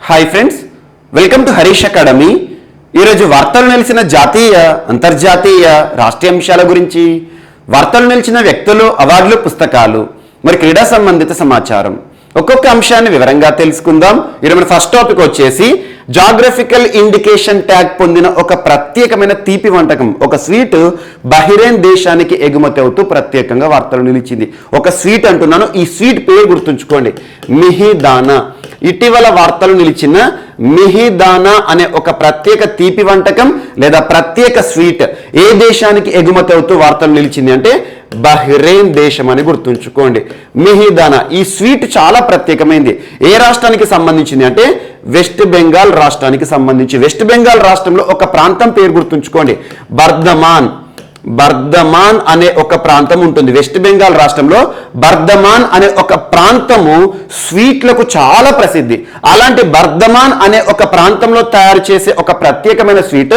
Hi friends, welcome to Harish academy. ఈరోజు వార్తలు నిలిచిన జాతీయ అంతర్జాతీయ రాష్ట్రీయ అంశాల గురించి, వార్తలు నిలిచిన వ్యక్తులు, అవార్డులు, పుస్తకాలు, మరి క్రీడా సంబంధిత సమాచారం ఒక్కొక్క అంశాన్ని వివరంగా తెలుసుకుందాం. ఈరోజు మన ఫస్ట్ టాపిక్ వచ్చేసి జాగ్రఫికల్ ఇండికేషన్ ట్యాగ్ పొందిన ఒక ప్రత్యేకమైన తీపి వంటకం, ఒక స్వీట్ బహ్రెయిన్ దేశానికి ఎగుమతి అవుతూ ప్రత్యేకంగా వార్తలు నిలిచింది. ఒక స్వీట్ అంటున్నాను, ఈ స్వీట్ పేరు గుర్తుంచుకోండి, మిహిదానా. ఇటీవల వార్తలు నిలిచిన మిహిదానా అనే ఒక ప్రత్యేక తీపి వంటకం లేదా ప్రత్యేక స్వీట్ ఏ దేశానికి ఎగుమతి అవుతూ వార్తలు నిలిచింది అంటే బహ్రెయిన్ దేశం అని గుర్తుంచుకోండి. మిహిదానా ఈ స్వీట్ చాలా ప్రత్యేకమైంది. ఏ రాష్ట్రానికి సంబంధించింది అంటే వెస్ట్ బెంగాల్ రాష్ట్రానికి సంబంధించి. వెస్ట్ బెంగాల్ రాష్ట్రంలో ఒక ప్రాంతం పేరు గుర్తుంచుకోండి, బర్ధమాన్. బర్ధమాన్ అనే ఒక ప్రాంతం ఉంటుంది. వెస్ట్ బెంగాల్ రాష్ట్రంలో బర్ధమాన్ అనే ఒక ప్రాంతము స్వీట్లకు చాలా ప్రసిద్ధి. అలాంటి బర్ధమాన్ అనే ఒక ప్రాంతంలో తయారు చేసే ఒక ప్రత్యేకమైన స్వీట్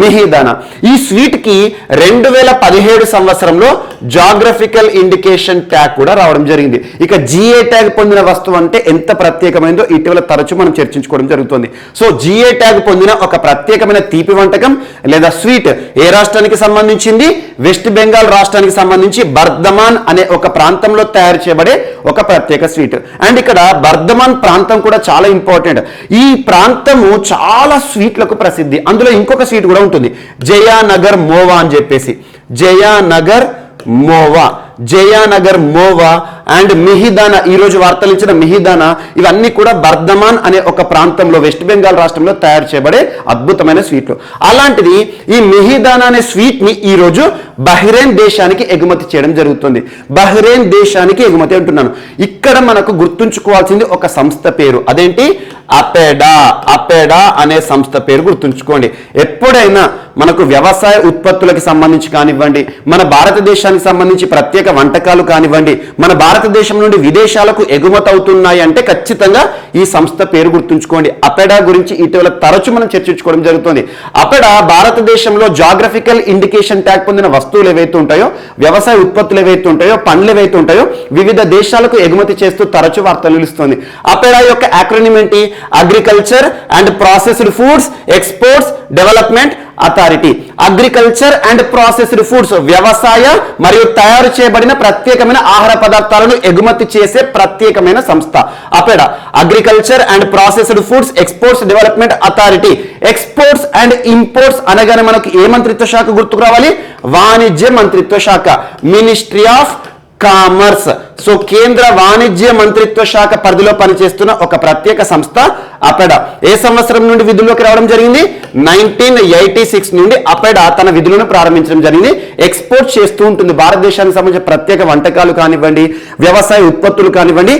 మిహిదానా. ఈ స్వీట్ కి 2017 సంవత్సరంలో జాగ్రఫికల్ ఇండికేషన్ ట్యాగ్ కూడా రావడం జరిగింది. ఇక జిఏ ట్యాగ్ పొందిన వస్తువు అంటే ఎంత ప్రత్యేకమైందో ఇటీవల తరచూ మనం చర్చించుకోవడం జరుగుతుంది. సో జిఏ ట్యాగ్ పొందిన ఒక ప్రత్యేకమైన తీపి వంటకం లేదా స్వీట్ ఏ రాష్ట్రానికి సంబంధించింది? వెస్ట్ బెంగాల్ రాష్ట్రానికి సంబంధించి బర్ధమాన్ అనే ఒక ప్రాంతంలో తయారు చేయబడే ఒక ప్రత్యేక స్వీట్. అండ్ ఇక్కడ బర్ధమాన్ ప్రాంతం కూడా చాలా ఇంపార్టెంట్. ఈ ప్రాంతము చాలా స్వీట్లకు ప్రసిద్ధి. అందులో ఇంకొక స్వీట్ కూడా ఉంటుంది, జయానగర్ మోవా అని చెప్పేసి. జయానగర్ మోవా, జయానగర్ మోవా అండ్ మిహిదానా, ఈ రోజు వార్తలు ఇచ్చిన మిహిదానా, ఇవన్నీ కూడా బర్ధమాన్ అనే ఒక ప్రాంతంలో వెస్ట్ బెంగాల్ రాష్ట్రంలో తయారు చేయబడే అద్భుతమైన స్వీట్లు. అలాంటిది ఈ మిహిదానా అనే స్వీట్ ని ఈ రోజు బహ్రెయిన్ దేశానికి ఎగుమతి చేయడం జరుగుతుంది. బహ్రెయిన్ దేశానికి ఎగుమతి అంటున్నాను. ఇక్కడ మనకు గుర్తుంచుకోవాల్సింది ఒక సంస్థ పేరు, అదేంటి? అపెడా. అపెడా అనే సంస్థ పేరు గుర్తుంచుకోండి. ఎప్పుడైనా మనకు వ్యవసాయ ఉత్పత్తులకు సంబంధించి కానివ్వండి, మన భారతదేశానికి సంబంధించి ప్రత్యేక వంటకాలు కానివ్వండి, మన భారతదేశం నుండి విదేశాలకు ఎగుమతి అవుతున్నాయి అంటే ఖచ్చితంగా ఈ సంస్థ పేరు గుర్తుంచుకోండి. అపెడా గురించి ఇటీవల తరచు మనం చర్చించుకోవడం జరుగుతుంది. అపెడా భారతదేశంలో జాగ్రఫికల్ ఇండికేషన్ ట్యాగ్ పొందిన వస్తువులు ఏవైతే ఉంటాయో, వ్యవసాయ ఉత్పత్తులు ఏవైతే ఉంటాయో, పండ్లు ఏవైతే ఉంటాయో వివిధ దేశాలకు ఎగుమతి చేస్తూ తరచు వార్తలు నిలుస్తుంది. అపెడా యొక్క యాక్రోనిమ్ ఏంటి? Agriculture and processed foods exports development authority. Agriculture and processed foods, వ్యవసాయ మరియు తయారు చేయబడిన ప్రత్యేకమైన ఆహార పదార్థాలను ఎగుమతి చేసే ప్రత్యేకమైన సంస్థ APEDA. Agriculture and processed foods exports development authority. Exports and imports అనగానే మనకు ఏ మంత్రిత్వ శాఖ గుర్తుకు రావాలి? వాణిజ్య మంత్రిత్వ శాఖ, మినిస్ట్రీ ఆఫ్ కామర్స్. సో కేంద్ర వాణిజ్య మంత్రిత్వ శాఖ పరిధిలో పనిచేస్తున్న ఒక ప్రత్యేక సంస్థ అపెడా. ఏ సంవత్సరం నుండి విధుల్లోకి రావడం జరిగింది? 1986 నుండి అపెడా తన విధులను ప్రారంభించడం జరిగింది. ఎక్స్పోర్ట్ చేస్తూ ఉంటుంది. భారతదేశానికి సంబంధించిన ప్రత్యేక వంటకాలు కానివ్వండి, వ్యవసాయ ఉత్పత్తులు కానివ్వండి,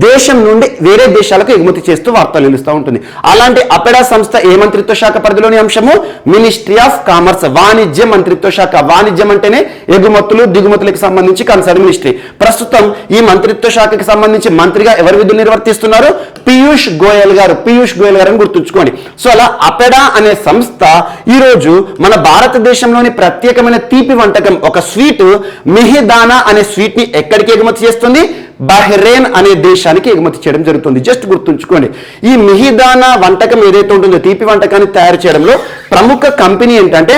దేశం నుండి వేరే దేశాలకు ఎగుమతి చేస్తూ వార్తలు నిలుస్తూ ఉంటుంది. అలాంటి అపెడా సంస్థ ఏ మంత్రిత్వ శాఖ పరిధిలోని అంశము? మినిస్ట్రీ ఆఫ్ కామర్స్, వాణిజ్య మంత్రిత్వ శాఖ. వాణిజ్యం అంటేనే ఎగుమతులు దిగుమతులకు సంబంధించి కన్సర్న్ మినిస్ట్రీ. ప్రస్తుతం ఈ మంత్రిత్వ శాఖకి సంబంధించి మంత్రిగా ఎవరు విధులు నిర్వర్తిస్తున్నారు? పీయూష్ గోయల్ గారు. పీయూష్ గోయల్ గారు అని గుర్తుంచుకోండి. సో అలా అపెడా అనే సంస్థ ఈ రోజు మన భారతదేశంలోని ప్రత్యేకమైన తీపి వంటకం, ఒక స్వీట్ మిహిదానా అనే స్వీట్ ని ఎక్కడికి ఎగుమతి చేస్తుంది? బహ్రెయిన్ అనే దేశానికి ఎగుమతి చేయడం జరుగుతుంది. జస్ట్ గుర్తుంచుకోండి. ఈ మిహిదానా వంటకం ఏదైతే ఉంటుందో, తీపి వంటకాన్ని తయారు చేయడంలో ప్రముఖ కంపెనీ ఏంటంటే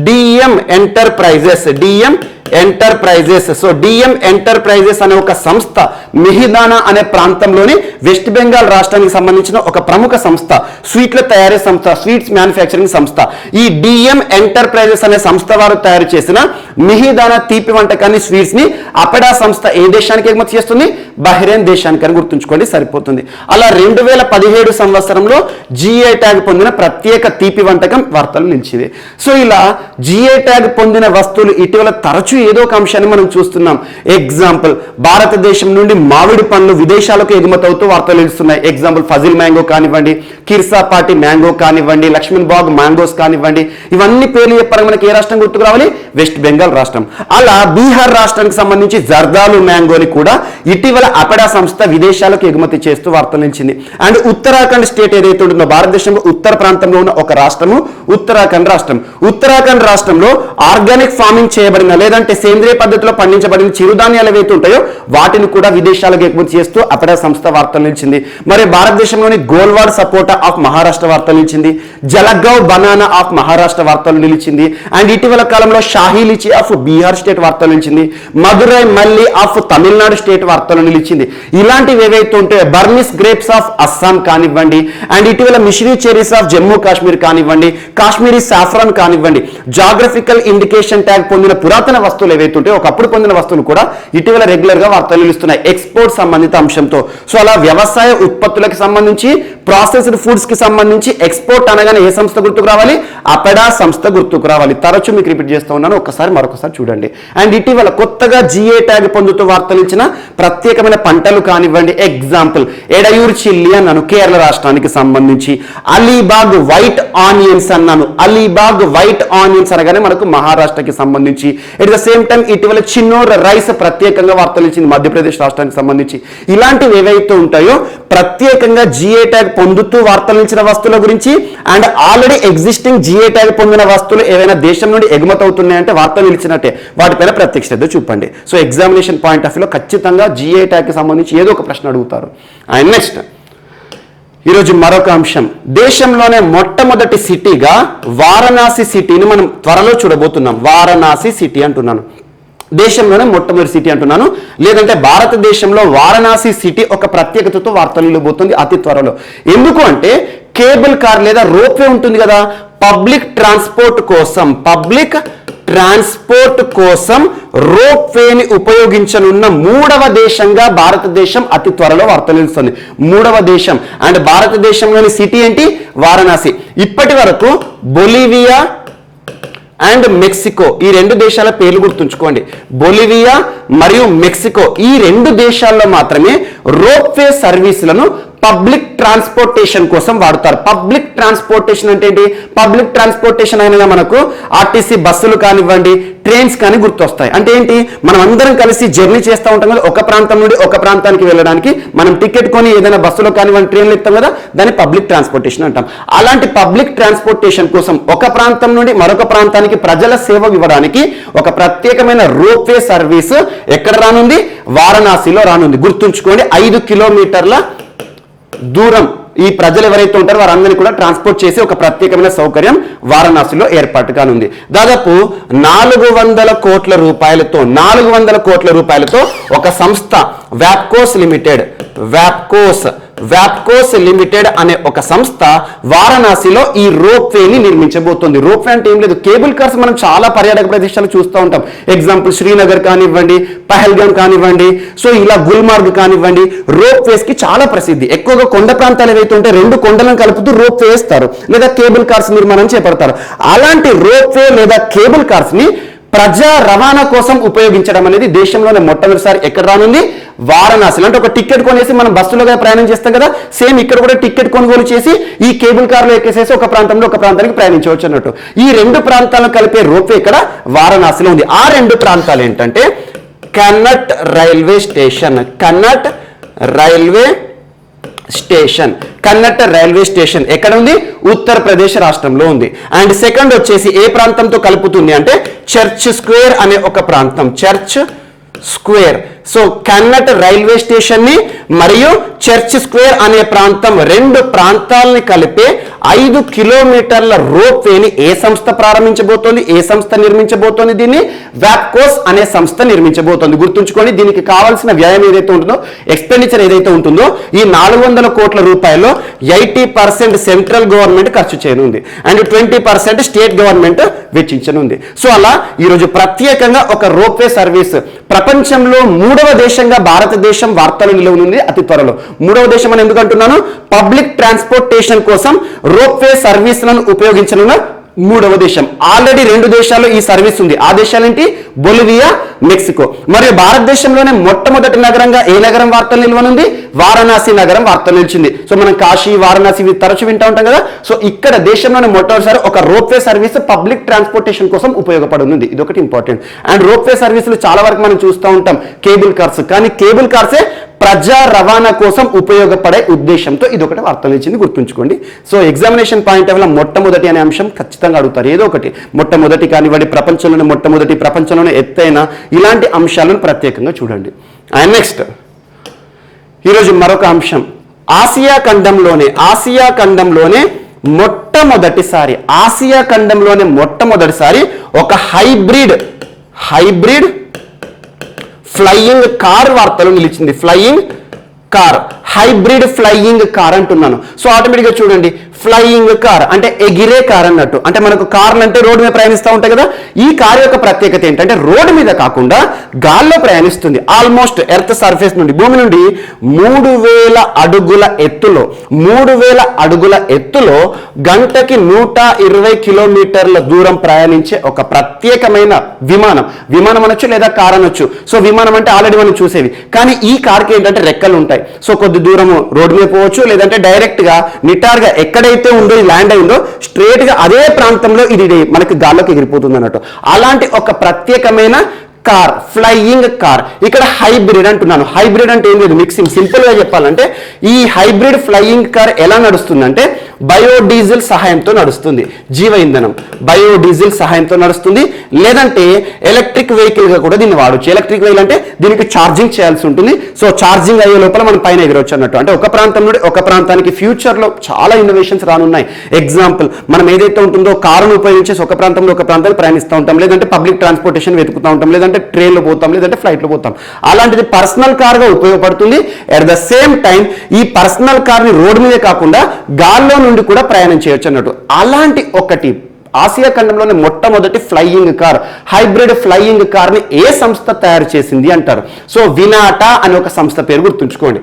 DM enterprises. DM enterprises. So DM enterprises అనే ఒక సంస్థ మిహిదానా అనే ప్రాంతంలోని వెస్ట్ బెంగాల్ రాష్ట్రానికి సంబంధించిన ఒక ప్రముఖ సంస్థ, స్వీట్ల తయారీ సంస్థ, స్వీట్స్ మ్యానుఫ్యాక్చరింగ్ సంస్థ. ఈ డిఎం ఎంటర్ప్రైజెస్ అనే సంస్థ వారు తయారు చేసిన మిహిదానా తీపి వంటకాన్ని, స్వీట్స్ ని అపెడా సంస్థ ఏ దేశానికి ఎగుమతి చేస్తుంది? బహ్రెయిన్ దేశానికి అని గుర్తుంచుకోండి, సరిపోతుంది. అలా 2017 సంవత్సరంలో జిఏ ట్యాగ్ పొందిన ప్రత్యేక తీపి వంటకం వార్తలు నిలిచింది. సో ఇలా జిఏ ట్యాగ్ పొందిన వస్తువులు ఇటీవల తరచూ ఏదో ఒక అంశాన్ని మనం చూస్తున్నాం. ఎగ్జాంపుల్, భారతదేశం నుండి మామిడి పండ్లు విదేశాలకు ఎగుమతి అవుతూ వార్తలు నిలుస్తున్నాయి. ఎగ్జాంపుల్ ఫజిల్ మ్యాంగో కానివ్వండి, కిర్సాపాటి మ్యాంగో కానివ్వండి, లక్ష్మణ్ బాగ్ మ్యాంగోస్ కానివ్వండి, ఇవన్నీ పేర్లు చెప్పాలని మనకి ఏ రాష్ట్రం గుర్తుకు రావాలి? వెస్ట్ బెంగాల్ రాష్ట్రం. అలా బీహార్ రాష్ట్రానికి సంబంధించి సంబంధించి జర్దాలు మ్యాంగోని కూడా ఇటీవల అపెడా సంస్థ విదేశాలకు ఎగుమతి చేస్తూ వార్తలు నిలిచింది. అండ్ ఉత్తరాఖండ్ స్టేట్ ఏదైతే ఉంటుందో భారతదేశంలో ఉత్తర ప్రాంతంలో ఉన్న ఒక రాష్ట్రము ఉత్తరాఖండ్ రాష్ట్రం. ఉత్తరాఖండ్ రాష్ట్రంలో ఆర్గానిక్ ఫార్మింగ్ చేయబడిన లేదంటే సేంద్రియ పద్ధతిలో పండించబడిన చిరుధాన్యాలు ఏవైతే ఉంటాయో వాటిని కూడా విదేశాలకు ఎగుమతి చేస్తూ అపెడా సంస్థ వార్తలు నిలిచింది. మరి భారతదేశంలోని గోల్వాడ్ సపోటా ఆఫ్ మహారాష్ట్ర వార్తలు నిలిచింది. జలగావ్ బనానా ఆఫ్ మహారాష్ట్ర వార్తలు నిలిచింది. అండ్ ఇటీవల కాలంలో Shahi litchi of Bihar state వార్తలు నిలిచింది. మధురై మల్లి ఆఫ్ తమిళనాడు స్టేట్ వార్తలు నిలిచింది. ఇలాంటివి ఏవైతే ఉంటాయో బర్మిస్ గ్రేప్స్ ఆఫ్ అస్సాం కానివ్వండి, అండ్ ఇటీవల మిశ్రీ చెరీస్ ఆఫ్ జమ్మూ కాశ్మీర్ కానివ్వండి, కాశ్మీరీ సాఫ్రాన్ కానివ్వండి, జాగ్రఫికల్ ఇండికేషన్ ట్యాగ్ పొందిన పురాతన వస్తువులు ఏవైతే ఉంటాయో ఒకప్పుడు పొందిన వస్తువులు కూడా ఇటీవల రెగ్యులర్ గా వార్తలు నిలుస్తున్నాయి ఎక్స్పోర్ట్ సంబంధిత అంశంతో. సో అలా వ్యవసాయ ఉత్పత్తులకు సంబంధించి ప్రాసెస్డ్ ఫుడ్స్ కి సంబంధించి ఎక్స్పోర్ట్ అనగానే ఏ సంస్థ గుర్తుకు రావాలి? అపెడా సంస్థ గుర్తుకు రావాలి. తరచూ మీకు రిపీట్ చేస్తూ ఉన్నాను, మరొకసారి చూడండి. అండ్ ఇటీవల కొత్తగా జిఏ ట్యాగ్ పొందుతూ వార్తలు ఇచ్చిన ప్రత్యేకమైన పంటలు కానివ్వండి, ఎగ్జాంపుల్ ఎడయూర్ చిల్లీ అన్నాను కేరళ రాష్ట్రానికి సంబంధించి, అలీబాగ్ వైట్ ఆనియన్స్ అన్నాను, అలీబాగ్ వైట్ ఆనియన్స్ అనగానే మనకు మహారాష్ట్రకి సంబంధించి. ఎట్ ద సేమ్ టైం ఇటీవల చిన్నోర్ రైస్ ప్రత్యేకంగా వార్తలు ఇచ్చింది మధ్యప్రదేశ్ రాష్ట్రానికి సంబంధించి. ఇలాంటివి ఏవైతే ఉంటాయో ప్రత్యేకంగా జిఏ ట్యాగ్ పొందుతూ వార్తలు ఇచ్చిన వస్తువుల గురించి and already existing GA tag పొందిన వస్తువులు ఏవైనా దేశం నుండి ఎగుమతి అవుతున్నాయంటే వార్తలు నిలిచినట్టే, వాటిపైన ప్రత్యేక శ్రద్ధ చూపండి. సో ఎగ్జామినేషన్ పాయింట్ ఆఫ్ వ్యూలో ఖచ్చితంగా జిఏ ట్యాగ్ కి సంబంధించి ఏదో ఒక ప్రశ్న అడుగుతారు. అండ్ నెక్స్ట్ ఈరోజు మరొక అంశం, దేశంలోనే మొట్టమొదటి సిటీగా వారణాసి సిటీని మనం త్వరలో చూడబోతున్నాం. వారణాసి సిటీ అంటున్నాను, దేశంలోనే మొట్టమొదటి సిటీ అంటున్నాను, లేదంటే భారతదేశంలో వారణాసి సిటీ ఒక ప్రత్యేకతతో వార్తలు నిలబోతుంది అతి త్వరలో. ఎందుకు అంటే కేబుల్ కార్ లేదా రోప్వే ఉంటుంది కదా, పబ్లిక్ ట్రాన్స్పోర్ట్ కోసం రోప్వేని ఉపయోగించనున్న 3వ దేశంగా భారతదేశం అతి త్వరలో వార్తలు నిలుస్తుంది. 3వ దేశం అండ్ భారతదేశంలోని సిటీ ఏంటి? వారణాసి. ఇప్పటి వరకు బొలివియా అండ్ మెక్సికో ఈ 2 దేశాల పేర్లు గుర్తుంచుకోండి. బొలివియా మరియు మెక్సికో ఈ 2 దేశాల్లో మాత్రమే రోప్వే సర్వీసులను పబ్లిక్ ట్రాన్స్పోర్టేషన్ కోసం వాడతారు. పబ్లిక్ ట్రాన్స్పోర్టేషన్ అంటే ఏంటి? పబ్లిక్ ట్రాన్స్పోర్టేషన్ అనగా మనకు ఆర్టీసీ బస్సులు కానివ్వండి, ట్రైన్స్ కానీ గుర్తొస్తాయి. అంటే ఏంటి? మనం అందరం కలిసి జర్నీ చేస్తూ ఉంటాం కదా, ఒక ప్రాంతం నుండి ఒక ప్రాంతానికి వెళ్ళడానికి మనం టికెట్ కొని ఏదైనా బస్సులో కానివ్వండి ట్రైన్లు ఎక్కుతాం కదా, దాన్ని పబ్లిక్ ట్రాన్స్పోర్టేషన్ అంటాం. అలాంటి పబ్లిక్ ట్రాన్స్పోర్టేషన్ కోసం ఒక ప్రాంతం నుండి మరొక ప్రాంతానికి ప్రజల సేవ ఇవ్వడానికి ఒక ప్రత్యేకమైన రోప్వే సర్వీస్ ఎక్కడ రానుంది? వారణాసిలో రానుంది. గుర్తుంచుకోండి, 5 కిలోమీటర్ల దూరం ఈ ప్రజలు ఎవరైతే ఉంటారో వారందరినీ కూడా ట్రాన్స్పోర్ట్ చేసి ఒక ప్రత్యేకమైన సౌకర్యం వారణాసిలో ఏర్పాటు కానుంది. దాదాపు 400 కోట్ల రూపాయలతో ఒక సంస్థ వ్యాప్కోస్ లిమిటెడ్ అనే ఒక సంస్థ వారణాసిలో ఈ రోప్వేని నిర్మించబోతోంది. రోప్వే అంటే ఏం లేదు, కేబుల్ కార్స్ మనం చాలా పర్యాటక ప్రదేశాలు చూస్తూ ఉంటాం. ఎగ్జాంపుల్ శ్రీనగర్ కానివ్వండి, పహల్గామ్ కానివ్వండి, సో ఇలా గుల్మార్గ్ కానివ్వండి, రోప్వేస్ కి చాలా ప్రసిద్ధి. ఎక్కువగా కొండ ప్రాంతాలు ఏవైతే ఉంటే 2 కొండలను కలుపుతూ రోప్వే వేస్తారు లేదా కేబుల్ కార్స్ నిర్మాణం చేపడతారు. అలాంటి రోప్వే లేదా కేబుల్ కార్స్ ని ప్రజా రవాణా కోసం ఉపయోగించడం అనేది దేశంలోనే మొట్టమొదటిసారి ఎక్కడ రానుంది? వారణాసిలో. అంటే ఒక టికెట్ కొనేసి మనం బస్సులో ప్రయాణం చేస్తాం కదా, సేమ్ ఇక్కడ కూడా టికెట్ కొనుగోలు చేసి ఈ కేబుల్ కార్లో ఎక్కేసేసి ఒక ప్రాంతంలో ఒక ప్రాంతానికి ప్రయాణించవచ్చు అన్నట్టు. ఈ 2 ప్రాంతాలను కలిపే రోప్వే ఇక్కడ వారణాసిలో ఉంది. ఆ 2 ప్రాంతాలు ఏంటంటే కన్నట్ రైల్వే స్టేషన్ ఎక్కడ ఉంది? ఉత్తరప్రదేశ్ రాష్ట్రంలో ఉంది. అండ్ సెకండ్ వచ్చేసి ఏ ప్రాంతంతో కలుపుతుంది అంటే చర్చ్ స్క్వేర్ అనే ఒక ప్రాంతం, church square. So Connaught railway station ని మరియు చర్చ్ స్క్వేర్ అనే ప్రాంతం 2 ప్రాంతాలని కలిపే 5 కిలోమీటర్ల రోప్వేని ఏ సంస్థ ప్రారంభించబోతోంది? ఏ సంస్థ నిర్మించబోతోంది? దీన్ని వ్యాప్కోస్ అనే సంస్థ నిర్మించబోతోంది. గుర్తుంచుకోండి, దీనికి కావాల్సిన వ్యయం ఏదైతే ఉంటుందో, ఎక్స్పెండిచర్ ఏదైతే ఉంటుందో, ఈ 400 కోట్ల రూపాయల్లో 80% సెంట్రల్ గవర్నమెంట్ ఖర్చు చేయనుంది అండ్ 20% స్టేట్ గవర్నమెంట్ వెచ్చించనుంది. సో అలా ఈరోజు ప్రత్యేకంగా ఒక రోప్వే సర్వీస్ ప్రపంచంలో 3వ దేశంగా భారతదేశం వార్తలు నిలవనుంది అతి త్వరలో. 3వ దేశం అని ఎందుకు అంటున్నాను? పబ్లిక్ ట్రాన్స్పోర్టేషన్ కోసం రోప్వే సర్వీసులను ఉపయోగించనున్న 3వ దేశం. ఆల్రెడీ 2 దేశాల్లో ఈ సర్వీస్ ఉంది. ఆ దేశాలేంటి? Bolivia Mexico. మరియు భారతదేశంలోనే మొట్టమొదటి నగరంగా ఏ నగరం వార్తలు నిల్వనుంది? వారణాసి నగరం వార్తలు నిలిచింది. సో మనం కాశీ, వారణాసి తరచు వింటూ ఉంటాం కదా. సో ఇక్కడ దేశంలోనే మొట్టమొదటిసారి ఒక రోప్వే సర్వీస్ పబ్లిక్ ట్రాన్స్పోర్టేషన్ కోసం ఉపయోగపడుతుంది. ఇది ఒకటి ఇంపార్టెంట్. అండ్ రోప్వే సర్వీసులు చాలా వరకు మనం చూస్తూ ఉంటాం, కేబుల్ కార్స్, కానీ కేబుల్ కార్సే ప్రజా రవాణా కోసం ఉపయోగపడే ఉద్దేశంతో ఇది ఒకటి వార్తలు ఇచ్చింది, గుర్తుంచుకోండి. సో ఎగ్జామినేషన్ పాయింట్ ఆఫ్ మొట్టమొదటి అనే అంశం ఖచ్చితంగా అడుగుతారు. ఏదో ఒకటి మొట్టమొదటి కానివ్వండి, ప్రపంచంలోనే మొట్టమొదటి, ప్రపంచంలోనే ఎత్తైన, ఇలాంటి అంశాలను ప్రత్యేకంగా చూడండి. అండ్ నెక్స్ట్ ఈరోజు మరొక అంశం, ఆసియా ఖండంలోనే మొట్టమొదటిసారి ఒక హైబ్రిడ్ ఫ్లయింగ్ కార్ వార్తలు నిలిచింది. Flying car, hybrid flying car అంటున్నాను. సో ఆటోమేటిక్గా చూడండి, ఫ్లయింగ్ కార్ అంటే ఎగిరే కార్ అన్నట్టు. అంటే మనకు కార్లు అంటే రోడ్డు మీద ప్రయాణిస్తూ ఉంటాయి కదా. ఈ కార్ యొక్క ప్రత్యేకత ఏంటంటే రోడ్డు మీద కాకుండా గాల్లో ప్రయాణిస్తుంది. ఆల్మోస్ట్ ఎర్త్ సర్ఫేస్ నుండి, భూమి నుండి 3000 అడుగుల ఎత్తులో గంటకి 120 కిలోమీటర్ల దూరం ప్రయాణించే ఒక ప్రత్యేకమైన విమానం అనొచ్చు లేదా కార్ అనొచ్చు. సో విమానం అంటే ఆల్రెడీ మనం చూసేవి, కానీ ఈ కార్కి ఏంటంటే రెక్కలు ఉంటాయి. సో కొద్ది దూరం రోడ్డు మీద పోవచ్చు, లేదంటే డైరెక్ట్ గా నిటార్గా ఎక్కడైతే ఉందో ల్యాండ్ అయిందో స్ట్రేట్ గా అదే ప్రాంతంలో ఇది మనకి గాల్లోకి ఎగిరిపోతుంది అన్నట్టు. అలాంటి ఒక ప్రత్యేకమైన కార్, ఫ్లయింగ్ కార్. ఇక్కడ హైబ్రిడ్ అంటున్నాను. హైబ్రిడ్ అంటే ఏం లేదు, మిక్సింగ్. సింపుల్ గా చెప్పాలంటే ఈ హైబ్రిడ్ ఫ్లయింగ్ కార్ ఎలా నడుస్తుందంటే బయోడీజిల్ సహాయంతో నడుస్తుంది. జీవ ఇంధనం బయోడీజిల్ సహాయంతో నడుస్తుంది, లేదంటే ఎలక్ట్రిక్ వెహికల్ గా కూడా దీన్ని వాడచ్చు. ఎలక్ట్రిక్ వెహికల్ అంటే దీనికి ఛార్జింగ్ చేయాల్సి ఉంటుంది. సో ఛార్జింగ్ అయ్యే లోపల మనం పైన ఎగరవచ్చు అన్నట్టు. అంటే ఒక ప్రాంతం నుండి ఒక ప్రాంతానికి ఫ్యూచర్ లో చాలా ఇన్నోవేషన్స్ రానున్నాయి. ఎగ్జాంపుల్, మనం ఏదైతే ఉంటుందో కారును ఉపయోగించేసి ఒక ప్రాంతంలో ఒక ప్రాంతాన్ని ప్రయాణిస్తూ ఉంటాం, లేదంటే పబ్లిక్ ట్రాన్స్పోర్టేషన్ వెతుకుతూ ఉంటాం, లేదంటే ట్రైన్లో పోతాం, లేదంటే ఫ్లైట్లో పోతాం. అలాంటిది పర్సనల్ కార్ గా ఉపయోగపడుతుంది. అట్ ద సేమ్ టైం ఈ పర్సనల్ కార్ ని రోడ్డు మీదే కాకుండా గాల్లో నుండి కూడా ప్రయాణం చేయొచ్చు అన్నట్టు. అలాంటి ఒకటి ఆసియా ఖండంలోని మొట్టమొదటి flying car, hybrid flying car ని ఏ సంస్థ తయారు చేసింది అంటారు. సో వినాటా అనే ఒక సంస్థ పేరు గుర్తుంచుకోండి.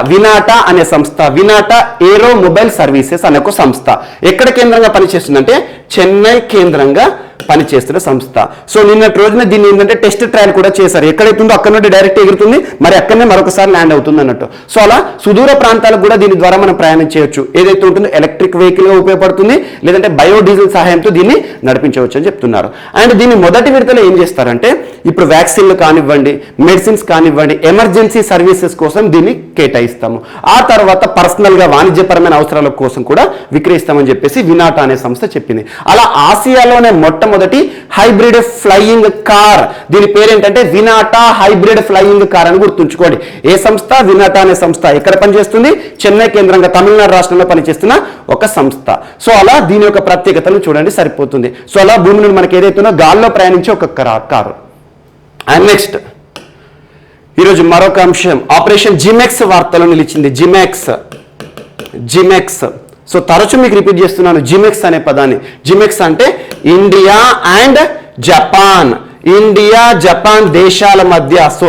వినాటా అనే సంస్థ, వినాటా ఏరో మొబైల్ సర్వీసెస్ అనే ఒక సంస్థ. ఎక్కడ కేంద్రంగా పనిచేస్తుందంటే చెన్నై కేంద్రంగా పనిచేస్తున్న సంస్థ. సో నిన్నటి రోజున దీన్ని ఏంటంటే టెస్ట్ ట్రయల్ కూడా చేశారు. ఎక్కడైతుందో అక్కడ నుండి డైరెక్ట్ ఎగురుతుంది, మరి అక్కడనే మరొకసారి ల్యాండ్ అవుతుంది అన్నట్టు. సో అలా సుదూర ప్రాంతాలకు కూడా దీని ద్వారా మనం ప్రయాణం చేయొచ్చు. ఏదైతే ఉంటుందో ఎలక్ట్రిక్ వెహికల్ గా ఉపయోగపడుతుంది, లేదంటే బయోడీజిల్ సహాయంతో దీన్ని నడిపించవచ్చు అని చెప్తున్నారు. అండ్ దీన్ని మొదటి విడతలో ఏం చేస్తారంటే ఇప్పుడు వ్యాక్సిన్లు కానివ్వండి, మెడిసిన్స్ కానివ్వండి, ఎమర్జెన్సీ సర్వీసెస్ కోసం దీన్ని కేటాయిస్తాము. ఆ తర్వాత పర్సనల్ గా వాణిజ్యపరమైన అవసరాల కోసం కూడా విక్రయిస్తామని చెప్పేసి వినాటా అనే సంస్థ చెప్పింది. అలా ఆసియాలోనే మొట్టమొదటి హైబ్రిడ్ ఫ్లయింగ్ కార్, దీని పేరేంటంటే వినాటా హైబ్రిడ్ ఫ్లయింగ్ కార్ అని గుర్తుంచుకోండి. ఏ సంస్థ? వినాటా అనే సంస్థ. ఎక్కడ పనిచేస్తుంది? చెన్నై కేంద్రంగా తమిళనాడు రాష్ట్రంలో పనిచేస్తున్న ఒక సంస్థ. సో అలా దీని యొక్క ప్రత్యేకతను చూడండి, సరిపోతుంది. సో అలా భూమి నుండి మనకి ఏదైతుందో గాల్లో ప్రయాణించే ఒక కారు. అండ్ నెక్స్ట్ ఈరోజు మరొక అంశం, ఆపరేషన్ జిమెక్స్ వార్తలో నిలిచింది. జిమెక్స్. సో తరచు మీకు రిపీట్ చేస్తున్నాను జిమెక్స్ అనే పదాన్ని. జిమెక్స్ అంటే ఇండియా అండ్ జపాన్, దేశాల మధ్య. So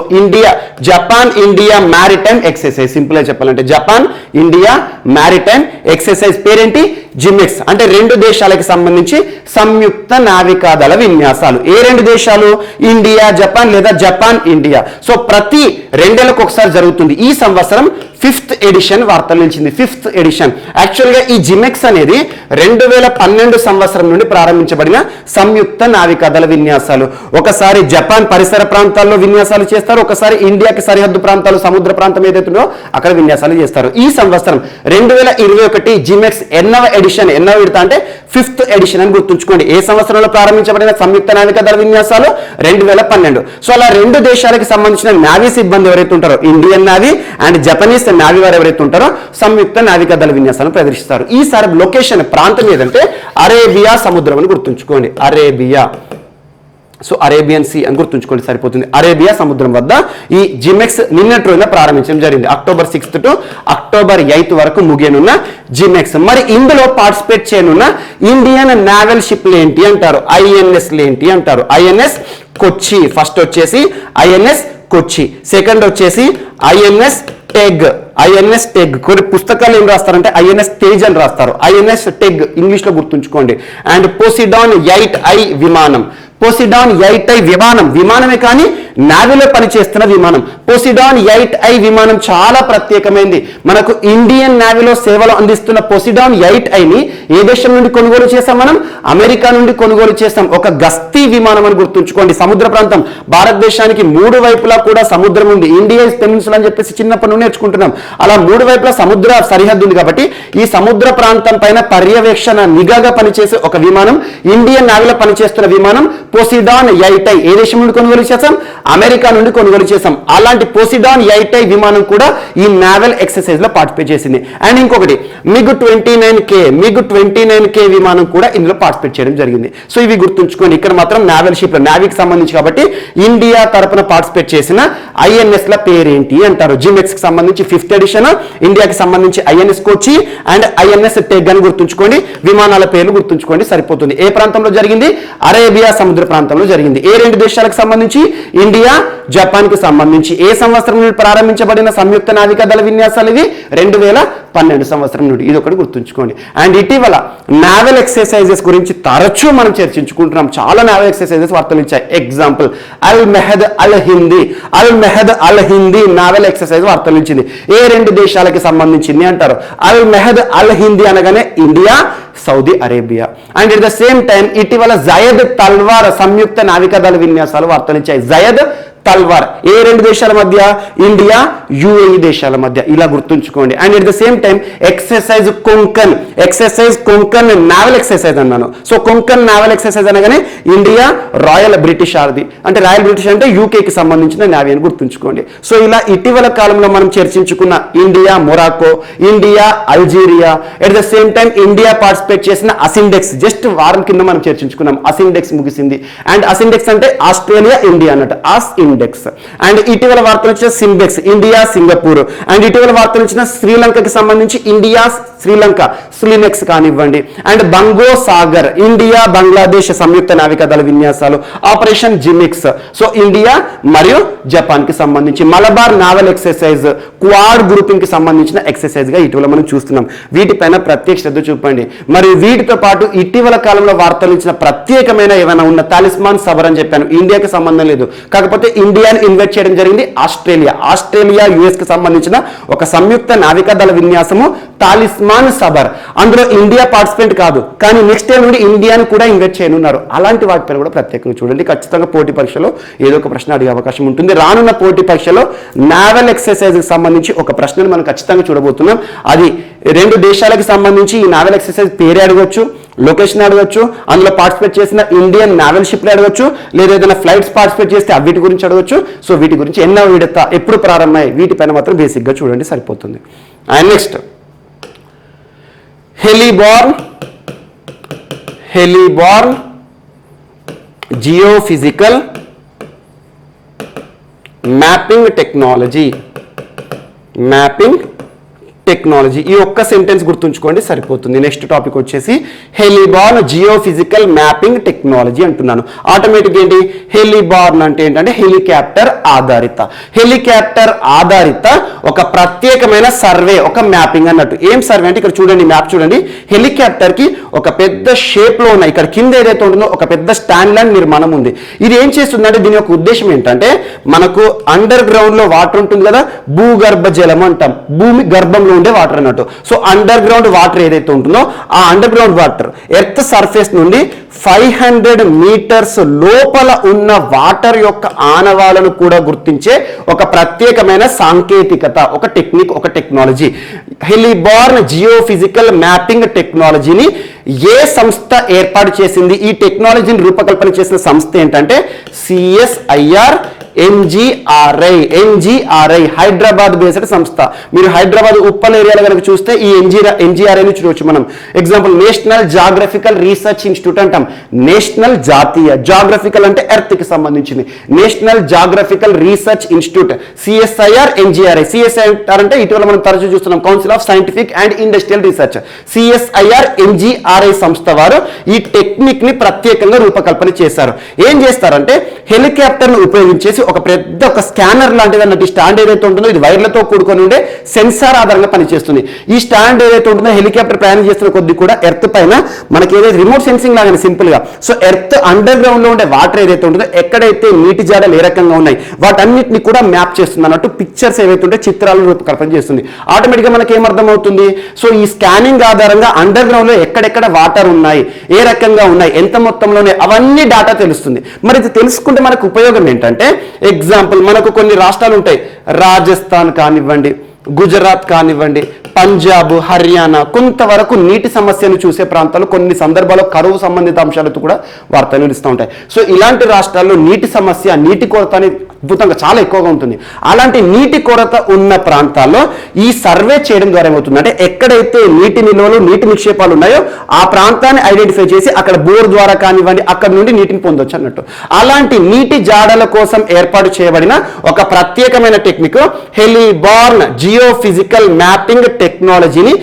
Japan India maritime exercise. Simple గా చెప్పాలంటే జపాన్ ఇండియా మ్యారిటైమ్ ఎక్సర్సైజ్ పేరేంటి? జిమెక్స్. అంటే రెండు దేశాలకు సంబంధించి సంయుక్త నావికాదళ విన్యాసాలు. ఏ రెండు దేశాలు? ఇండియా జపాన్, లేదా జపాన్ ఇండియా. సో ప్రతి 2 ఏళ్లకు ఒకసారి జరుగుతుంది. ఈ సంవత్సరం 5th ఎడిషన్ వార్తలు నిలిచింది. 5th edition. యాక్చువల్గా ఈ జిమెక్స్ అనేది 2012 సంవత్సరం నుండి ప్రారంభించబడిన సంయుక్త నావికాదళ విన్యాసాలు. ఒకసారి జపాన్ పరిసర ప్రాంతాల్లో విన్యాసాలు చేస్తారు, ఒకసారి ఇండియాకి సరిహద్దు ప్రాంతాలు, సముద్ర ప్రాంతం ఏదైతుందో అక్కడ విన్యాసాలు చేస్తారు. ఈ సంవత్సరం 2021 జిమెక్స్ ఎన్నవ విడత అంటే 5th ఎడిషన్ అని గుర్తుంచుకోండి. ఏ సంవత్సరంలో ప్రారంభించబడిన సంయుక్త నావికాదళ విన్యాసాలు? 2012. సో అలా రెండు దేశాలకు సంబంధించిన నావీ సిబ్బంది ఎవరైతే ఉంటారో, Indian navy and Japanese navy వారు ఎవరైతే ఉంటారో సంయుక్త నావికాదళ విన్యాసాలను ప్రదర్శిస్తారు. ఈసారి లొకేషన్, ప్రాంతం ఏదంటే అరేబియా సముద్రం అని గుర్తుంచుకోండి. అరేబియా. సో అరేబియన్ సీ అని గుర్తుంచుకోండి, సరిపోతుంది. అరేబియా సముద్రం వద్ద ఈ జిమెక్స్ నిన్నటి రోజున ప్రారంభించడం జరిగింది. October 6th to October 8th వరకు ముగియనున్న జిమెక్స్. మరి ఇందులో పార్టిసిపేట్ చేయనున్న ఇండియన్ నావల్ షిప్లు ఏంటి అంటారు? ఐఎన్ఎస్లు ఏంటి అంటారు? ఐఎన్ఎస్ కొచ్చి. ఫస్ట్ వచ్చేసి ఐఎన్ఎస్ కొచ్చి, సెకండ్ వచ్చేసి ఐఎన్ఎస్ టెగ్. కొన్ని పుస్తకాలు ఏం రాస్తారంటే ఐఎన్ఎస్ తేజ్ అని రాస్తారు. ఐఎన్ఎస్ టెగ్ ఇంగ్లీష్ లో గుర్తుంచుకోండి. అండ్ పోసిడాన్ 8I విమానం. పోసిడాన్ 8I విమానమే కానీ నావీలో పనిచేస్తున్న విమానం. పోసిడాన్ 8I విమానం చాలా ప్రత్యేకమైంది. మనకు ఇండియన్ నావీలో సేవలు అందిస్తున్న పోసిడాన్ 8Iని ఏ దేశం నుండి కొనుగోలు చేసాం? మనం అమెరికా నుండి కొనుగోలు చేసాం. ఒక గస్తీ విమానం అని గుర్తుంచుకోండి. సముద్ర ప్రాంతం, భారతదేశానికి 3 వైపులా కూడా సముద్రం ఉంది. ఇండియా పెనిన్సులా అని చెప్పేసి చిన్నప్పటి నుండి నేర్చుకుంటున్నాం. అలా 3 వైపులా సముద్ర సరిహద్దు ఉంది కాబట్టి ఈ సముద్ర ప్రాంతం పైన పర్యవేక్షణ నిఘాగా పనిచేసే ఒక విమానం, ఇండియన్ నావీలో పనిచేస్తున్న విమానం పోసిడాన్ 8I ఏ దేశం నుండి కొనుగోలు చేసాం? అమెరికా నుండి కొనుగోలు చేసాం. అలాంటి పోసిడాన్ 8I విమానం కూడా ఈ నావల్ ఎక్సర్సైజ్ లో పార్టిసిపేట్ చేసింది. అండ్ ఇంకొకటి MiG-29K విమానం కూడా ఇందులో పార్టిసిపేట్ చేయడం జరిగింది. సో ఇవి గుర్తుంచుకోండి. ఇక్కడ మాత్రం నావల్ షిప్ నావీకి సంబంధించి కాబట్టి ఇండియా తరపున పార్టిసిపేట్ చేసిన INS ల పేరేంటి అంటారు. జిమెక్స్ కి సంబంధించి 5th ఎడిషన్, ఇండియాకి సంబంధించి INS Kochi and INS Teg అని గుర్తుంచుకోండి. విమానాల పేర్లు గుర్తుంచుకోండి సరిపోతుంది. ఏ ప్రాంతంలో జరిగింది? అరేబియా సముద్ర ప్రాంతంలో జరిగింది. ఏ 2 దేశాలకు సంబంధించి? ఇండియా, జపాన్ కి సంబంధించి. ఏ సంవత్సరం నుండి ప్రారంభించబడిన సంయుక్త నావికా దళ విన్యాసాలు ఇవి? 2012 సంవత్సరం నుండి. ఇది ఒకటి గుర్తుంచుకోండి. అండ్ ఇటీవల నావల్ ఎక్సర్సైజెస్ గురించి తరచూ మనం చర్చించుకుంటున్నాం. చాలా నావల్ ఎక్సర్సైజెస్ వార్తలు ఇచ్చాయి. ఎగ్జాంపుల్ అల్ మెహద్ అల్ హిందీ నావల్ ఎక్సర్సైజ్ వార్తలు ఇచ్చింది. ఏ 2 దేశాలకి సంబంధించింది అంటారు? అల్ మెహద్ అల్ హిందీ అనగానే India, Saudi Arabia. And at the same time ఇటీవల జయద్ తల్వార్ సంయుక్త నావికా దళ విన్యాసాలు వార్తలు ఇచ్చాయి. జయద్ తల్వార్ ఏ 2 దేశాల మధ్య? ఇండియా, UAE దేశాల మధ్య. ఇలా గుర్తుంచుకోండి. And at the same time exercise Konkan naval exercise అన్నాను. సో కొంకన్ నావల్ ఎక్సర్సైజ్ అనగానే ఇండియా, రాయల్ బ్రిటిష్ ఆర్ది అంటే రాయల్ బ్రిటిష్ అంటే యూకేకి సంబంధించిన నావీ అని గుర్తుంచుకోండి. సో ఇలా ఇటీవల కాలంలో మనం చర్చించుకున్న India, Morocco, India, Algeria, at the same time India participate చేసిన అసిండెక్స్ జస్ట్ వారం కింద మనం చర్చించుకున్నాం. అసిండెక్స్ ముగిసింది. అండ్ అసిండెక్స్ అంటే ఆస్ట్రేలియా, ఇండియా అన్నట్టు. ఇండెక్స్. అండ్ ఇటీవల వార్తలు వచ్చిన సింబెక్స్ ఇండియా, సింగపూర్. అండ్ ఇటీవల వార్తలు వచ్చిన శ్రీలంకకి సంబంధించి ఇండియా, శ్రీలంక, స్లినెక్స్ కానివ్వండి. అండ్ బంగో సాగర్ ఇండియా, బంగ్లాదేశ్ సంయుక్త నావికా దళ విన్యాసాలు ఆపరేషన్ జిమిక్స్. సో ఇండియా మరియు జపాన్ కి సంబంధించి Malabar naval exercise quad grouping కి సంబంధించిన ఎక్సర్సైజ్ గా ఇటీవల మనం చూస్తున్నాం. వీటిపైన ప్రత్యేక శ్రద్ధ చూపండి. మరి వీటితో పాటు ఇటీవల కాలంలో వార్తలు ఇచ్చిన ప్రత్యేకమైన ఏమైనా ఉన్న తాలిస్మాన్ సబర్ అని చెప్పాను. ఇండియాకి సంబంధం లేదు. కాకపోతే ఇండియాని ఇన్వైట్ చేయడం జరిగింది ఆస్ట్రేలియా US కి సంబంధించిన ఒక సంయుక్త నావికా దళ విన్యాసము తాలిస్మాన్ సబర్. అందులో ఇండియా పార్టిసిపెంట్ కాదు, కానీ నెక్స్ట్ టైం నుండి ఇండియాని కూడా ఇన్వైట్ చేయనున్నారు. అలాంటి వాటిపైన కూడా ప్రత్యేకంగా చూడండి. ఖచ్చితంగా పోటీ పరీక్షలో ఏదో ఒక ప్రశ్న అడిగే అవకాశం ఉంటుంది. రానున్న పోటీ పరీక్షలో నావల్ ఎక్సర్సైజ్ కి సంబంధించి ఒక ప్రశ్నను మనం ఖచ్చితంగా చూడబోతున్నాం. అది 2 దేశాలకు సంబంధించి ఈ నావల్ ఎక్సర్సైజ్ పేరే అడగొచ్చు, లొకేషన్ అడగొచ్చు, అందులో పార్టిసిపేట్ చేసిన ఇండియన్ నావల్ షిప్లు అడగొచ్చు, లేదా ఏదైనా ఫ్లైట్స్ పార్టిసిపేట్ చేస్తే వీటి గురించి అడగొచ్చు. సో వీటి గురించి ఎన్నో విడత, ఎప్పుడు ప్రారంభమయ్యాయి, వీటిపైన మాత్రం బేసిక్గా చూడండి సరిపోతుంది. And next heliborne geophysical mapping technology. ఈ ఒక్క సెంటెన్స్ గుర్తుంచుకోండి సరిపోతుంది. నెక్స్ట్ టాపిక్ వచ్చేసి హెలిబార్న్ జియోఫిజికల్ మ్యాపింగ్ టెక్నాలజీ అంటున్నాను. ఆటోమేటిక్ ఏంటి? హెలిబార్న్ అంటే ఏంటంటే హెలికాప్టర్ ఆధారిత ఒక ప్రత్యేకమైన సర్వే, ఒక మ్యాపింగ్ అన్నట్టు. ఏం సర్వే అంటే ఇక్కడ చూడండి, మ్యాప్ చూడండి. హెలికాప్టర్ కి ఒక పెద్ద షేప్ లో ఉన్న ఇక్కడ కింద ఏదైతే ఉంటుందో ఒక పెద్ద స్టాండ్ ల్యాండ్ నిర్మాణం ఉంది. ఇది ఏం చేస్తుందంటే దీని యొక్క ఉద్దేశం ఏంటంటే మనకు అండర్ గ్రౌండ్ లో వాటర్ ఉంటుంది కదా, భూగర్భ జలం అంటాం, భూమి గర్భంలో ఉండే వాటర్ అన్నట్టు. సో అండర్ గ్రౌండ్ వాటర్ ఏదైతే ఉంటుందో ఆ under ground water earth surface నుండి 500 మీటర్స్ లోపల ఉన్న వాటర్ యొక్క ఆనవాలను కూడా గుర్తించే ఒక ప్రత్యేకమైన సాంకేతికత, ఒక టెక్నిక్, ఒక టెక్నాలజీ. హెలిబార్న్ జియోఫిజికల్ మ్యాపింగ్ టెక్నాలజీని ఏ సంస్థ ఏర్పాటు చేసింది? ఈ టెక్నాలజీని రూపకల్పన చేసిన సంస్థ ఏంటంటే CSIR NGRI హైదరాబాద్ బేస్డ్ సంస్థ. మీరు హైదరాబాద్ ఉప్పల్ ఏరియాలో కనుక చూస్తే ఈ NGRIని చూడవచ్చు మనం. Example national geographical research institute అంటాం. నేషనల్ జాతీయ, జాగ్రఫికల్ అంటే ఎర్త్ కి సంబంధించింది, national geographical research institute CSIR NGRI. CSIR అంటే ఇటీవల మనం తరచూ చూస్తున్నాం council of scientific and industrial research. CSIR NGRI సంస్థ వారు ఈ టెక్నిక్ ని ప్రత్యేకంగా రూపకల్పన చేశారు. ఏం చేస్తారంటే హెలికాప్టర్ ను ఉపయోగించేసి ఒక పెద్ద ఒక స్కానర్ లాంటిది అన్నట్టు స్టాండ్ ఏదైతే ఉంటుందో ఇది వైర్లతో కూడుకొని ఉండే సెన్సార్ ఆధారంగా పనిచేస్తుంది. ఈ స్టాండ్ ఏదైతే ఉంటుందో హెలికాప్టర్ ప్రయాణం చేస్తున్న కొద్ది కూడా ఎర్త్ పైన మనకి ఏదైతే రిమోట్ సెన్సింగ్ లాగానే సింపుల్ గా. సో ఎర్త్ అండర్ గ్రౌండ్ లో ఉండే వాటర్ ఏదైతే ఉంటుందో ఎక్కడైతే నీటి జాడలు ఏ రకంగా ఉన్నాయి వాటన్నిటిని కూడా మ్యాప్ చేస్తుంది అన్నట్టు పిక్చర్స్ ఏవైతే ఉంటే చిత్రాలను రూపకల్పన చేస్తుంది. ఆటోమేటిక్గా మనకి ఏమర్థం అవుతుంది, సో ఈ స్కానింగ్ ఆధారంగా అండర్ గ్రౌండ్ లో ఎక్కడెక్కడ వాటర్ ఉన్నాయి, ఏ రకంగా ఉన్నాయి, ఎంత మొత్తంలోనే అవన్నీ డాటా తెలుస్తుంది. మరి ఇది తెలుసుకుంటే మనకు ఉపయోగం ఏంటంటే, ఎగ్జాంపుల్ మనకు కొన్ని రాష్ట్రాలు ఉంటాయి, రాజస్థాన్ కానివ్వండి, గుజరాత్ కానివ్వండి, పంజాబ్, హర్యానా, కొంతవరకు నీటి సమస్యను చూసే ప్రాంతాలు కొన్ని సందర్భాల్లో కరువు సంబంధిత అంశాలతో కూడా వార్తలు నిలుస్తూ ఉంటాయి. సో ఇలాంటి రాష్ట్రాల్లో నీటి సమస్య, నీటి కొరత అనేది అద్భుతంగా చాలా ఎక్కువగా ఉంటుంది. అలాంటి నీటి కొరత ఉన్న ప్రాంతాల్లో ఈ సర్వే చేయడం ద్వారా ఏమవుతుంది అంటే, ఎక్కడైతే నీటి నిల్వలు, నీటి నిక్షేపాలు ఉన్నాయో ఆ ప్రాంతాన్ని ఐడెంటిఫై చేసి అక్కడ బోర్ ద్వారా కానివ్వండి అక్కడ నుండి నీటిని పొందొచ్చు అన్నట్టు. అలాంటి నీటి జాడల కోసం ఏర్పాటు చేయబడిన ఒక ప్రత్యేకమైన టెక్నిక్ హెలిబార్న్ జియోఫిజికల్ మ్యాపింగ్ టెక్నాలజీని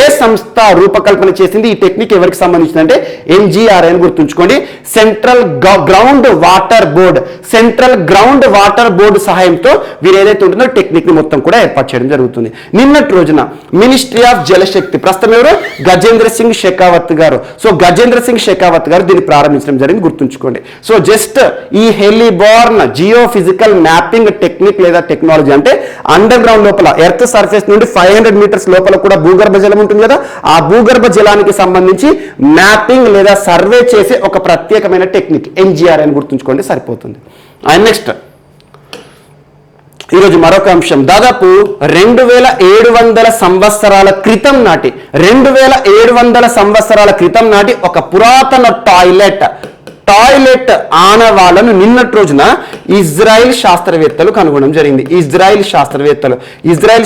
ఏ సంస్థ రూపకల్పన చేసింది? ఈ టెక్నిక్ ఎవరికి సంబంధించిందంటే ఎన్జిఆర్ అని గుర్తుంచుకోండి. Central ground water board, central ground water board సహాయంతో వీరు ఏదైతే ఉంటుందో టెక్నిక్ ని మొత్తం కూడా ఏర్పాటు చేయడం జరుగుతుంది. నిన్నటి రోజున మినిస్ట్రీ ఆఫ్ జలశక్తి, ప్రస్తుతం ఎవరు, గజేంద్ర సింగ్ షెకావత్ గారు. సో గజేంద్ర సింగ్ షెకావత్ గారు దీన్ని ప్రారంభించడం జరిగింది, గుర్తుంచుకోండి. సో జస్ట్ ఈ హెలిబార్న్ జియోఫిజికల్ మ్యాపింగ్ టెక్నిక్ లేదా టెక్నాలజీ అంటే అండర్ గ్రౌండ్ లోపల ఎర్త్ సర్ఫేస్ నుండి 500 మీటర్స్ లోపల కూడా భూగర్భ జలం ఉంటుంది కదా, ఆ భూగర్భ జలానికి సంబంధించి మ్యాపింగ్ లేదా సర్వే చేసే ఒక ప్రత్యేకమైన టెక్నిక్ ఎన్జిఆర్ అని గుర్తుంచుకోండి, సరిపోతుంది. అండ్ నెక్స్ట్ ఈరోజు మరొక అంశం, దాదాపు 2700 సంవత్సరాల క్రితం నాటి 2700 సంవత్సరాల క్రితం నాటి ఒక పురాతన టాయిలెట్ ఆనవాళ్లను నిన్నటి రోజున ఇజ్రాయిల్ శాస్త్రవేత్తలు కనుగొనడం జరిగింది. ఇజ్రాయిల్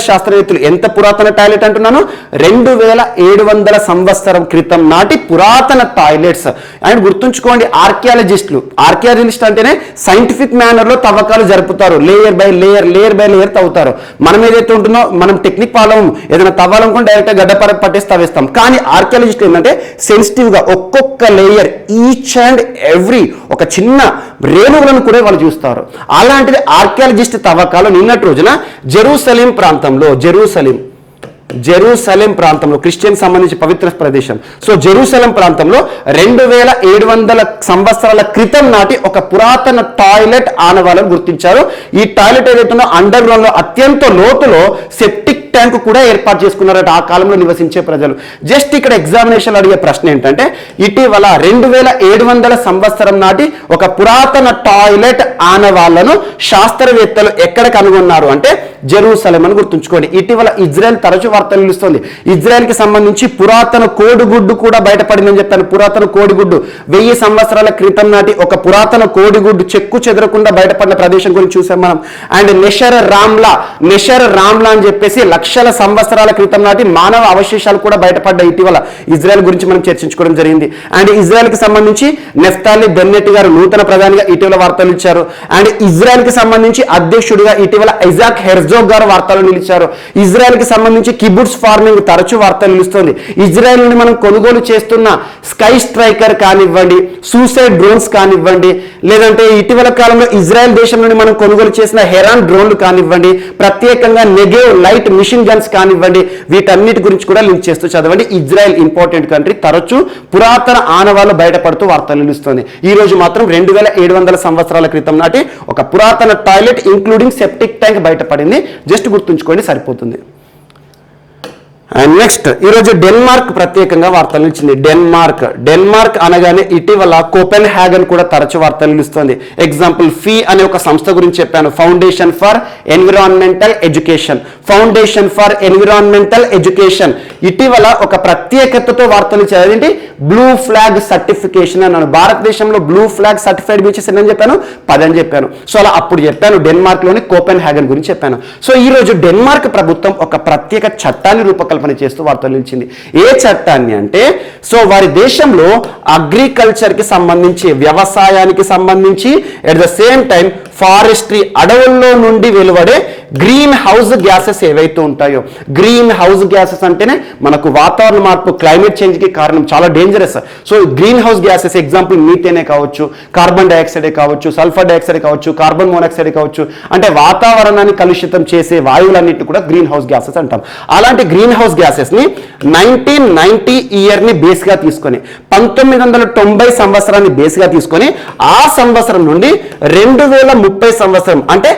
శాస్త్రవేత్తలు ఎంత పురాతన టాయిలెట్ అంటున్నాను, 2700 సంవత్సరం క్రితం నాటి పురాతన టాయిలెట్స్. అండ్ గుర్తుంచుకోండి, ఆర్కియాలజిస్ట్ అంటేనే సైంటిఫిక్ మేనర్ లో తవ్వకాలు జరుపుతారు, లేయర్ బై లేయర్ తవ్వుతారు. మనం ఏదైతే ఉంటుందో మనం టెక్నిక్ ఫాలో ఏదైనా తవ్వాలనుకుంటే డైరెక్ట్ గడ్డపర పట్టేసి తవ్వేస్తాం. కానీ ఆర్కియాలజిస్ట్ ఏంటంటే సెన్సిటివ్ గా ఒక్కొక్క లేయర్, ఈచ్ అండ్ ఎవ్రీ ఒక చిన్న రేణువులను కూడా వాళ్ళు చూస్తారు. అలాంటిది ఆర్కియాలజిస్ట్ తవ్వకాలు నిన్నటి రోజున జెరూసలేం ప్రాంతంలో క్రిస్టియన్ సంబంధించి పవిత్ర ప్రదేశం. సో జెరూసలేం ప్రాంతంలో 2700 సంవత్సరాల క్రితం నాటి ఒక పురాతన టాయిలెట్ ఆనవాళ్ళను గుర్తించారు. ఈ టాయిలెట్ ఏదైతుందో అండర్ గ్రౌండ్ లో అత్యంత లోతులో సెప్టిక్ ట్యాంక్ కూడా ఏర్పాటు చేసుకున్నారట ఆ కాలంలో నివసించే ప్రజలు. జస్ట్ ఇక్కడ ఎగ్జామినేషన్ అడిగే ప్రశ్న ఏంటంటే, ఇటీవల 2700 సంవత్సరం నాటి ఒక పురాతన టాయిలెట్ ఆనవాళ్లను శాస్త్రవేత్తలు ఎక్కడ కనుగొన్నారు అంటే జెరూసలేం అని గుర్తుంచుకోండి. ఇటీవల ఇజ్రాయెల్ తరచూ వార్తలు నిలుస్తుంది. ఇజ్రాయెల్ కి సంబంధించి పురాతన కోడిగుడ్డు కూడా బయటపడిందని చెప్పాను. పురాతన కోడిగుడ్డు 1000 సంవత్సరాల క్రితం నాటి ఒక పురాతన కోడిగుడ్డు చెక్కు చెదరకుండా బయటపడిన ప్రదేశం గురించి చూసాం మనం. అండ్ నెషర్ రామ్లా అని చెప్పేసి లక్షల సంవత్సరాల క్రితం నాటి మానవ అవశేషాలు కూడా బయటపడ్డాయి. ఇటీవల ఇజ్రాయెల్ గురించి మనం చర్చించుకోవడం జరిగింది. అండ్ ఇజ్రాయెల్ కి సంబంధించి నెఫ్తాలి బెన్నెట్ గారు నూతన ప్రధానిగా ఇటీవల వార్తలు ఇచ్చారు. అండ్ ఇజ్రాయెల్ కి సంబంధించి అధ్యక్షుడిగా ఇటీవల ఐజాక్ హెర్జోగ్ గారు వార్తలు నిలిచారు. ఇజ్రాయెల్ కి సంబంధించి కిబుట్స్ ఫార్మింగ్ తరచూ వార్తలు నిలుస్తుంది. ఇజ్రాయెల్ నుండి మనం కొనుగోలు చేస్తున్న స్కై స్ట్రైకర్ కానివ్వండి, సూసైడ్ డ్రోన్స్ కానివ్వండి, లేదంటే ఇటీవల కాలంలో ఇజ్రాయెల్ దేశం నుండి మనం కొనుగోలు చేసిన హెరాన్ డ్రోన్లు కానివ్వండి, ప్రత్యేకంగా నెగేవ్ లైట్ మిషన్ గన్స్ కానివ్వండి, వీటన్నిటి గురించి కూడా లింక్ చేస్తూ చదవండి. ఇజ్రాయెల్ ఇంపార్టెంట్ కంట్రీ, తరచూ పురాతన ఆనవాళ్లు బయటపడుతూ వార్తలు నిలుస్తుంది. ఈ రోజు మాత్రం 2700 సంవత్సరాల క్రితం నాటి ఒక పురాతన టాయిలెట్ ఇంక్లూడింగ్ సెప్టిక్ ట్యాంక్ బయటపడింది. జస్ట్ గుర్తుంచుకోండి, సరిపోతుంది. అండ్ నెక్స్ట్ ఈరోజు డెన్మార్క్ ప్రత్యేకంగా వార్తలు నిలిచింది. డెన్మార్క్ అనగానే ఇటీవల కోపెన్ హ్యాగన్ కూడా తరచు వార్తలు నిలుస్తుంది. ఎగ్జాంపుల్ ఫీ అనే ఒక సంస్థ గురించి చెప్పాను, ఫౌండేషన్ ఫర్ ఎన్విరాన్మెంటల్ ఎడ్యుకేషన్. ఇటీవల ఒక ప్రత్యేకతతో వార్తలు ఇచ్చారు, బ్లూ ఫ్లాగ్ సర్టిఫికేషన్ అన్నాను. భారతదేశంలో బ్లూ ఫ్లాగ్ సర్టిఫైడ్ బీచెస్ అని చెప్పాను, 10 అని చెప్పాను. సో అలా అప్పుడు చెప్పాను డెన్మార్క్ లోని కోపెన్ హ్యాగన్ గురించి చెప్పాను. సో ఈ రోజు డెన్మార్క్ ప్రభుత్వం ఒక ప్రత్యేక చట్టాన్ని రూపకల్పన చేస్తూ వార్తలు నిలిచింది. ఏ చట్టాన్ని అంటే, సో వారి దేశంలో అగ్రికల్చర్ కి సంబంధించి, వ్యవసాయానికి సంబంధించి, at the same time forestry, అడవుల్లో నుండి వెలువడే గ్రీన్ హౌస్ గ్యాసెస్ ఏవైతే ఉంటాయో, గ్రీన్ హౌస్ గ్యాసెస్ అంటేనే మనకు వాతావరణ మార్పు, క్లైమేట్ చేంజ్కి కారణం, చాలా dangerous. So greenhouse gases example మీథేనే కావచ్చు, కార్బన్ డైఆక్సైడే కావచ్చు, సల్ఫర్ డైఆక్సైడ్ కావచ్చు, కార్బన్ మోనాక్సైడ్ కావచ్చు, అంటే వాతావరణాన్ని కలుషితం చేసే వాయువులన్నిటి కూడా గ్రీన్ హౌస్ గ్యాసెస్ అంటాం. అలాంటి గ్రీన్ హౌస్ గ్యాసెస్ ని 1990 ఇయర్ని బేస్గా తీసుకొని 1990 సంవత్సరాన్ని బేస్గా తీసుకొని ఆ సంవత్సరం నుండి 2030 సంవత్సరం అంటే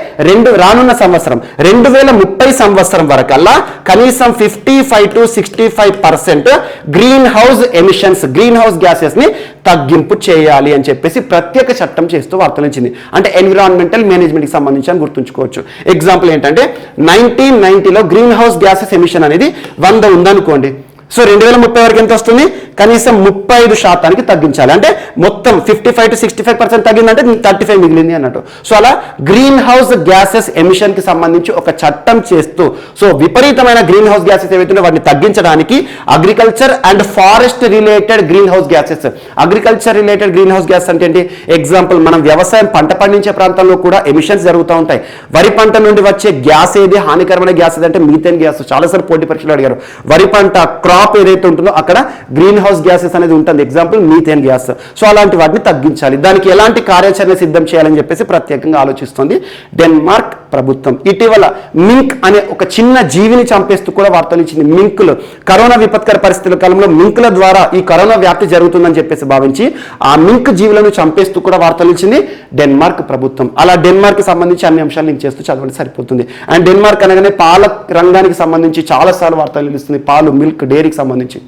రానున్న సంవత్సరం 2030 సంవత్సరం వరకల్లా కనీసం 55 to 65% green house emissions, green house gases ని తగ్గింపు చేయాలి అని చెప్పేసి ప్రత్యేక చట్టం చేస్తూ వార్తలించింది. అంటే ఎన్విరాన్మెంటల్ మేనేజ్మెంట్కి సంబంధించి అని గుర్తుంచుకోవచ్చు. ఎగ్జాంపుల్ ఏంటంటే 1990లో గ్రీన్ హౌస్ గ్యాసెస్ ఎమిషన్ అనేది 100 ఉందనుకోండి. సో 2030 వరకు ఎంత వస్తుంది? కనీసం 35% తగ్గించాలి. అంటే మొత్తం 55 to 65% తగ్గిందంటే 35 మిగిలింది అన్నట్టు. సో అలా గ్రీన్ హౌస్ గ్యాసెస్ ఎమిషన్ కి సంబంధించి ఒక చట్టం చేస్తూ, సో విపరీతమైన గ్రీన్ హౌస్ గ్యాసెస్ ఏవైతే వాటిని తగ్గించడానికి agriculture and forest related green house gases, agriculture related green house gas అంటే ఏంటి? ఎగ్జాంపుల్ మనం వ్యవసాయం పంట పండించే ప్రాంతాల్లో కూడా ఎమిషన్స్ జరుగుతూ ఉంటాయి. వరి పంట నుండి వచ్చే గ్యాస్ ఏది హానికరమైన గ్యాస్ ఏదంటే మీథేన్ గ్యాస్. చాలాసార్లు పోటీ పరీక్షలు అడిగారు. వరి పంట క్రాప్ ఏదైతే ఉంటుందో అక్కడ గ్రీన్ హౌస్ గ్యాసెస్ అనేది ఉంటుంది. Example methane gas. సో అలాంటి వాటిని తగ్గించాలి. దానికి ఎలాంటి కార్యాచరణ సిద్ధం చేయాలని చెప్పేసి ప్రత్యేకంగా ఆలోచిస్తుంది డెన్మార్క్ ప్రభుత్వం. ఇటీవల మింక్ అనే ఒక చిన్న జీవిని చంపేస్తూ కూడా వార్తలు ఇచ్చింది. మింకులు కరోనా విపత్కర పరిస్థితుల కాలంలో మింకుల ద్వారా ఈ కరోనా వ్యాప్తి జరుగుతుందని చెప్పేసి భావించి ఆ మింక్ జీవులను చంపేస్తూ కూడా వార్తలు ఇచ్చింది డెన్మార్క్ ప్రభుత్వం. అలా డెన్మార్క్ కి సంబంధించి అన్ని అంశాలు లింక్ చేస్తూ చదవండి సరిపోతుంది. అండ్ డెన్మార్క్ అనగానే పాల రంగానికి సంబంధించి చాలాసార్లు వార్తలు నిలుస్తుంది, పాలు, మిల్క్, డైరీకి సంబంధించి.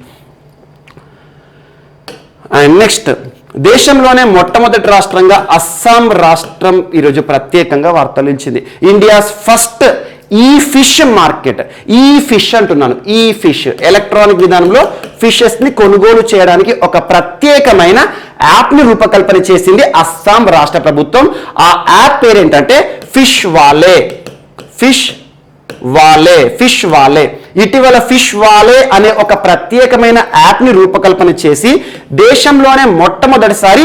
అండ్ నెక్స్ట్, దేశంలోనే మొట్టమొదటి రాష్ట్రంగా అస్సాం రాష్ట్రం ఈరోజు ప్రత్యేకంగా వార్తలు ఇచ్చింది. ఇండియాస్ ఫస్ట్ ఈ ఫిష్ మార్కెట్, ఈ ఫిష్ అంటున్నాను, ఈ ఫిష్ ఎలక్ట్రానిక్ విధానంలో ఫిషెస్ ని కొనుగోలు చేయడానికి ఒక ప్రత్యేకమైన యాప్ ని రూపకల్పన చేసింది అస్సాం రాష్ట్ర ప్రభుత్వం. ఆ యాప్ పేరేంటంటే ఫిష్ వాలే. ఫిష్ వాలే. ఇటీవల ఫిష్ వాలే అనే ఒక ప్రత్యేకమైన యాప్ ని రూపకల్పన చేసి దేశంలోనే మొట్టమొదటిసారి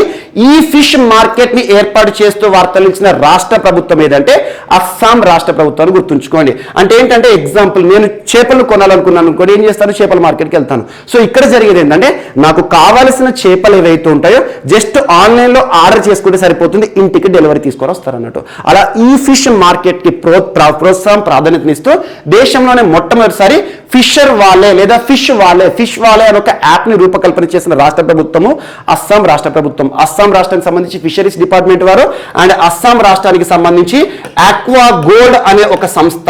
ఈ ఫిష్ మార్కెట్ ని ఏర్పాటు చేస్తూ వార్తలించిన రాష్ట్ర ప్రభుత్వం ఏదంటే అస్సాం రాష్ట్ర ప్రభుత్వాన్ని గుర్తుంచుకోండి. అంటే ఏంటంటే ఎగ్జాంపుల్, నేను చేపలు కొనాలనుకున్నాను అనుకోండి, ఏం చేస్తాను? చేపల మార్కెట్కి వెళ్తాను. సో ఇక్కడ జరిగేది ఏంటంటే నాకు కావాల్సిన చేపలు ఏవైతే ఉంటాయో జస్ట్ ఆన్లైన్లో ఆర్డర్ చేసుకుంటే సరిపోతుంది, ఇంటికి డెలివరీ తీసుకొని వస్తారు అన్నట్టు. అలా ఈ ఫిష్ మార్కెట్కి ప్రోత్సాహం ప్రాధాన్యతనిస్తూ దేశంలోనే మొట్టమొదటిసారి ఫిషర్ వాలే లేదా ఫిష్ వాలే అని ఒక యాప్ ని రూపకల్పన చేసిన రాష్ట్ర ప్రభుత్వము అస్సాం రాష్ట్ర ప్రభుత్వం. అస్సాం రాష్ట్రానికి సంబంధించి ఫిషరీస్ డిపార్ట్మెంట్ వారు అండ్ అస్సాం రాష్ట్రానికి సంబంధించి ఆక్వా గోల్డ్ అనే ఒక సంస్థ,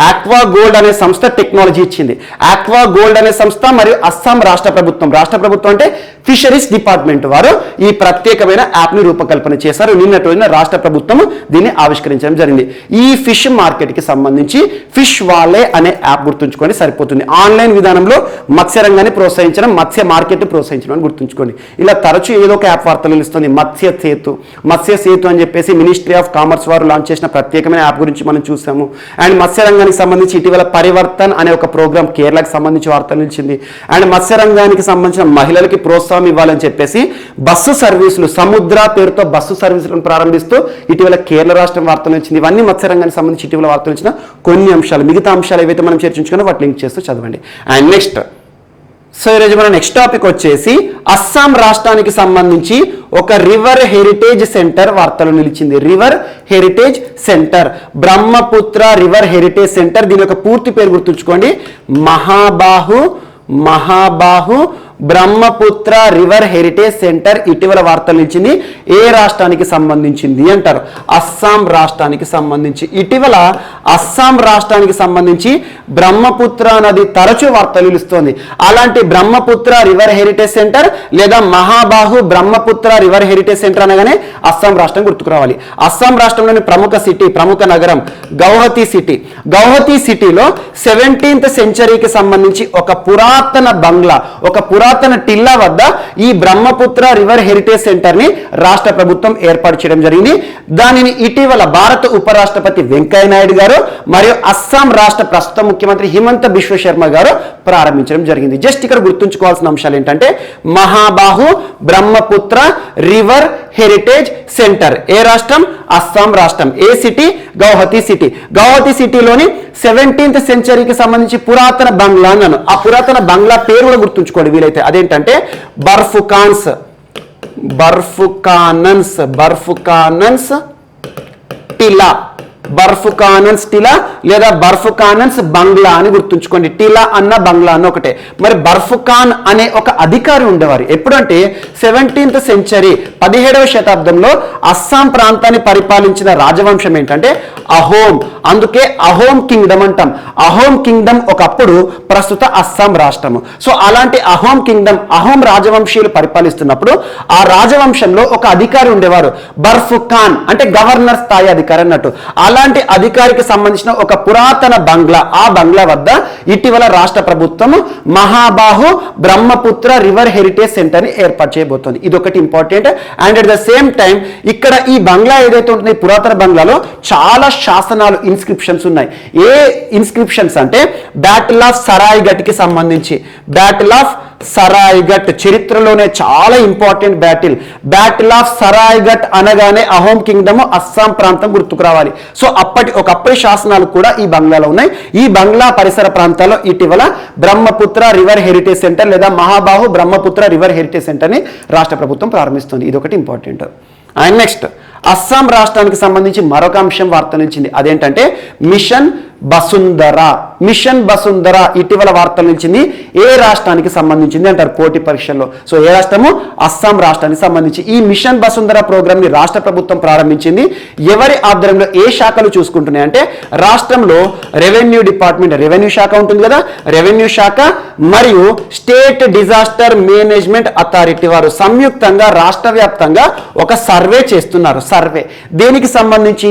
ఆక్వా గోల్డ్ అనే సంస్థ టెక్నాలజీ ఇచ్చింది. ఆక్వా గోల్డ్ అనే సంస్థ మరియు అస్సాం రాష్ట్ర ప్రభుత్వం అంటే ఫిషరీస్ డిపార్ట్మెంట్ వారు ఈ ప్రత్యేకమైన యాప్ ని రూపకల్పన చేశారు. నిన్నటి రోజున రాష్ట్ర ప్రభుత్వం దీన్ని ఆవిష్కరించడం జరిగింది. ఈ ఫిష్ మార్కెట్ కి సంబంధించి ఫిష్ వాలే అనే యాప్ గుర్తుంచుకోండి సరిపోతుంది. ఆన్లైన్ విధానంలో మత్స్య రంగాన్ని ప్రోత్సహించడం, మత్స్య మార్కెట్ ప్రోత్సహించడం అని గుర్తుంచుకోండి. ఇలా తరచూ ఏదో ఒక యాప్ వార్తలు నిలుస్తుంది. మత్స్య సేతు అని చెప్పేసి మినిస్ట్రీ ఆఫ్ కామర్స్ వారు లాంచ్ చేసిన ప్రత్యేకమైన యాప్ గురించి మనం చూసాము. అండ్ మత్స్య రంగానికి సంబంధించి ఇటీవల పరివర్తన్ అనే ఒక ప్రోగ్రామ్ కేరళకి సంబంధించి వార్తలు నిలిచింది. అండ్ మత్స్య రంగానికి సంబంధించిన మహిళలకి ప్రోత్సాహం ఇవ్వాలని చెప్పేసి బస్సు సర్వీసులు, సముద్ర పేరుతో బస్సు సర్వీసులను ప్రారంభిస్తూ ఇటీవల కేరళ రాష్ట్రం వార్తలు వచ్చింది. ఇవన్నీ మత్స్య రంగానికి సంబంధించి ఇటీవల వార్తలు వచ్చిన కొన్ని అంశాలు. మిగతా అంశాలు ఏవైతే మనం చర్చించుకున్నా వాటి లింక్ చేస్తూ చదవండి. అండ్ నెక్స్ట్, సో ఈరోజు మన నెక్స్ట్ టాపిక్ వచ్చేసి అస్సాం రాష్ట్రానికి సంబంధించి ఒక రివర్ హెరిటేజ్ సెంటర్ వార్తలు నిలిచింది. River heritage centre, Brahmaputra river heritage centre. దీని యొక్క పూర్తి పేరు గుర్తుంచుకోండి, Mahabahu Brahmaputra river heritage centre. ఇటీవల వార్తలు ఇచ్చింది. ఏ రాష్ట్రానికి సంబంధించింది అంటారు? అస్సాం రాష్ట్రానికి సంబంధించి. ఇటీవల అస్సాం రాష్ట్రానికి సంబంధించి బ్రహ్మపుత్ర నది తరచూ వార్తలు ఇస్తుంది. అలాంటి బ్రహ్మపుత్ర రివర్ హెరిటేజ్ సెంటర్ లేదా Mahabahu Brahmaputra river heritage centre అనగానే అస్సాం రాష్ట్రం గుర్తుకు రావాలి. అస్సాం రాష్ట్రంలోని ప్రముఖ నగరం గౌహతి సిటీ. గౌహతి సిటీలో 17th సెంచరీకి సంబంధించి ఒక పురాతన బంగ్లా, ఒక పురాతన టిల్లా వద్ద ఈ బ్రహ్మపుత్ర రివర్ హెరిటేజ్ సెంటర్ ని రాష్ట్ర ప్రభుత్వం ఏర్పాటు చేయడం జరిగింది. దానిని ఇటీవల భారత ఉపరాష్ట్రపతి వెంకయ్య నాయుడు గారు మరియు అస్సాం రాష్ట్ర ప్రస్తుత ముఖ్యమంత్రి హిమంత బిశ్వ శర్మ గారు ప్రారంభించడం జరిగింది. జస్ట్ ఇక్కడ గుర్తుంచుకోవాల్సిన అంశాలు ఏంటంటే Mahabahu Brahmaputra river heritage centre. ఏ రాష్ట్రం? అస్సాం రాష్ట్రం. ఏ సిటీ? గౌహతి సిటీ. గౌహతి సిటీలోని 17th సెంచరీకి సంబంధించి పురాతన బంగ్లా అన్నాను. ఆ పురాతన బంగ్లా పేరు కూడా గుర్తుంచుకోండి వీలైతే. అదేంటంటే బర్ఫుకానన్స్ టిలా. బర్ఫుకానన్స్ టిలా లేదా బర్ఫుకానన్స్ బంగ్లా అని గుర్తుంచుకోండి. టిలా అన్న బంగ్లా అన్న ఒకటే. మరి బర్ఫుకాన్ అనే ఒక అధికారి ఉండేవారు. ఎప్పుడంటే 17th సెంచరీ 17వ శతాబ్దంలో అస్సాం ప్రాంతాన్ని పరిపాలించిన రాజవంశం ఏంటంటే అహోం. అందుకే అహోం కింగ్డమ్ అంటాం. అహోం కింగ్డమ్ ఒకప్పుడు ప్రస్తుత అస్సాం రాష్ట్రము. సో అలాంటి అహోం కింగ్డమ్ అహోం రాజవంశీయులు పరిపాలిస్తున్నప్పుడు ఆ రాజవంశంలో ఒక అధికారి ఉండేవారు, బర్ఫుకాన్ అంటే గవర్నర్ స్థాయి అధికారి అన్నట్టు. అలాంటి అధికారికి సంబంధించిన ఒక పురాతన బంగ్లా, ఆ బంగ్లా వద్ద ఇటీవల రాష్ట్ర ప్రభుత్వం Mahabahu Brahmaputra river heritage centre ని ఏర్పాటు చేయబోతోంది. ఇది ఒకటి important. And at the same time ఇక్కడ ఈ బంగ్లా ఏదైతే ఉంటుందో ఈ పురాతన బంగ్లాలో చాలా శాసనాలు, ఇన్స్క్రిప్షన్స్ ఉన్నాయి. ఏ ఇన్స్క్రిప్షన్స్ అంటే బ్యాటిల్ ఆఫ్ సరాయ్ఘట్ కి సంబంధించి. బ్యాటిల్ ఆఫ్ సరాయ్ఘట్ చరిత్రలోనే చాలా ఇంపార్టెంట్ బ్యాటిల్ ఆఫ్ సరాయ్ఘట్ అనగానే అహోం కింగ్డమ్ అస్సాం ప్రాంతం గుర్తుకు రావాలి. సో ఒకప్పటి శాసనాలు కూడా ఈ బంగ్లాలో ఉన్నాయి. ఈ బంగ్లా పరిసర ప్రాంతాల్లో ఇటీవల బ్రహ్మపుత్ర రివర్ హెరిటేజ్ సెంటర్ లేదా Mahabahu Brahmaputra river heritage centre ని రాష్ట్ర ప్రభుత్వం ప్రారంభిస్తుంది. ఇది ఒకటి ఇంపార్టెంట్. అండ్ నెక్స్ట్ అస్సాం రాష్ట్రానికి సంబంధించి మరొక అంశం వార్త నిలిచింది. అదేంటంటే మిషన్ బసుంధర ఇటీవల వార్తలు నిలిచింది. ఏ రాష్ట్రానికి సంబంధించింది అంటారు పోటీ పరీక్షల్లో. సో ఏ రాష్ట్రము? అస్సాం రాష్ట్రానికి సంబంధించి. ఈ మిషన్ బసుంధర ప్రోగ్రామ్ ని రాష్ట్ర ప్రభుత్వం ప్రారంభించింది. ఎవరి ఆధ్వర్యంలో ఏ శాఖలు చూసుకుంటున్నాయి అంటే రాష్ట్రంలో రెవెన్యూ డిపార్ట్మెంట్, రెవెన్యూ శాఖ ఉంటుంది కదా, రెవెన్యూ శాఖ మరియు స్టేట్ డిజాస్టర్ మేనేజ్మెంట్ అథారిటీ వారు సంయుక్తంగా రాష్ట్ర వ్యాప్తంగా ఒక సర్వే చేస్తున్నారు. సర్వే దేనికి సంబంధించి?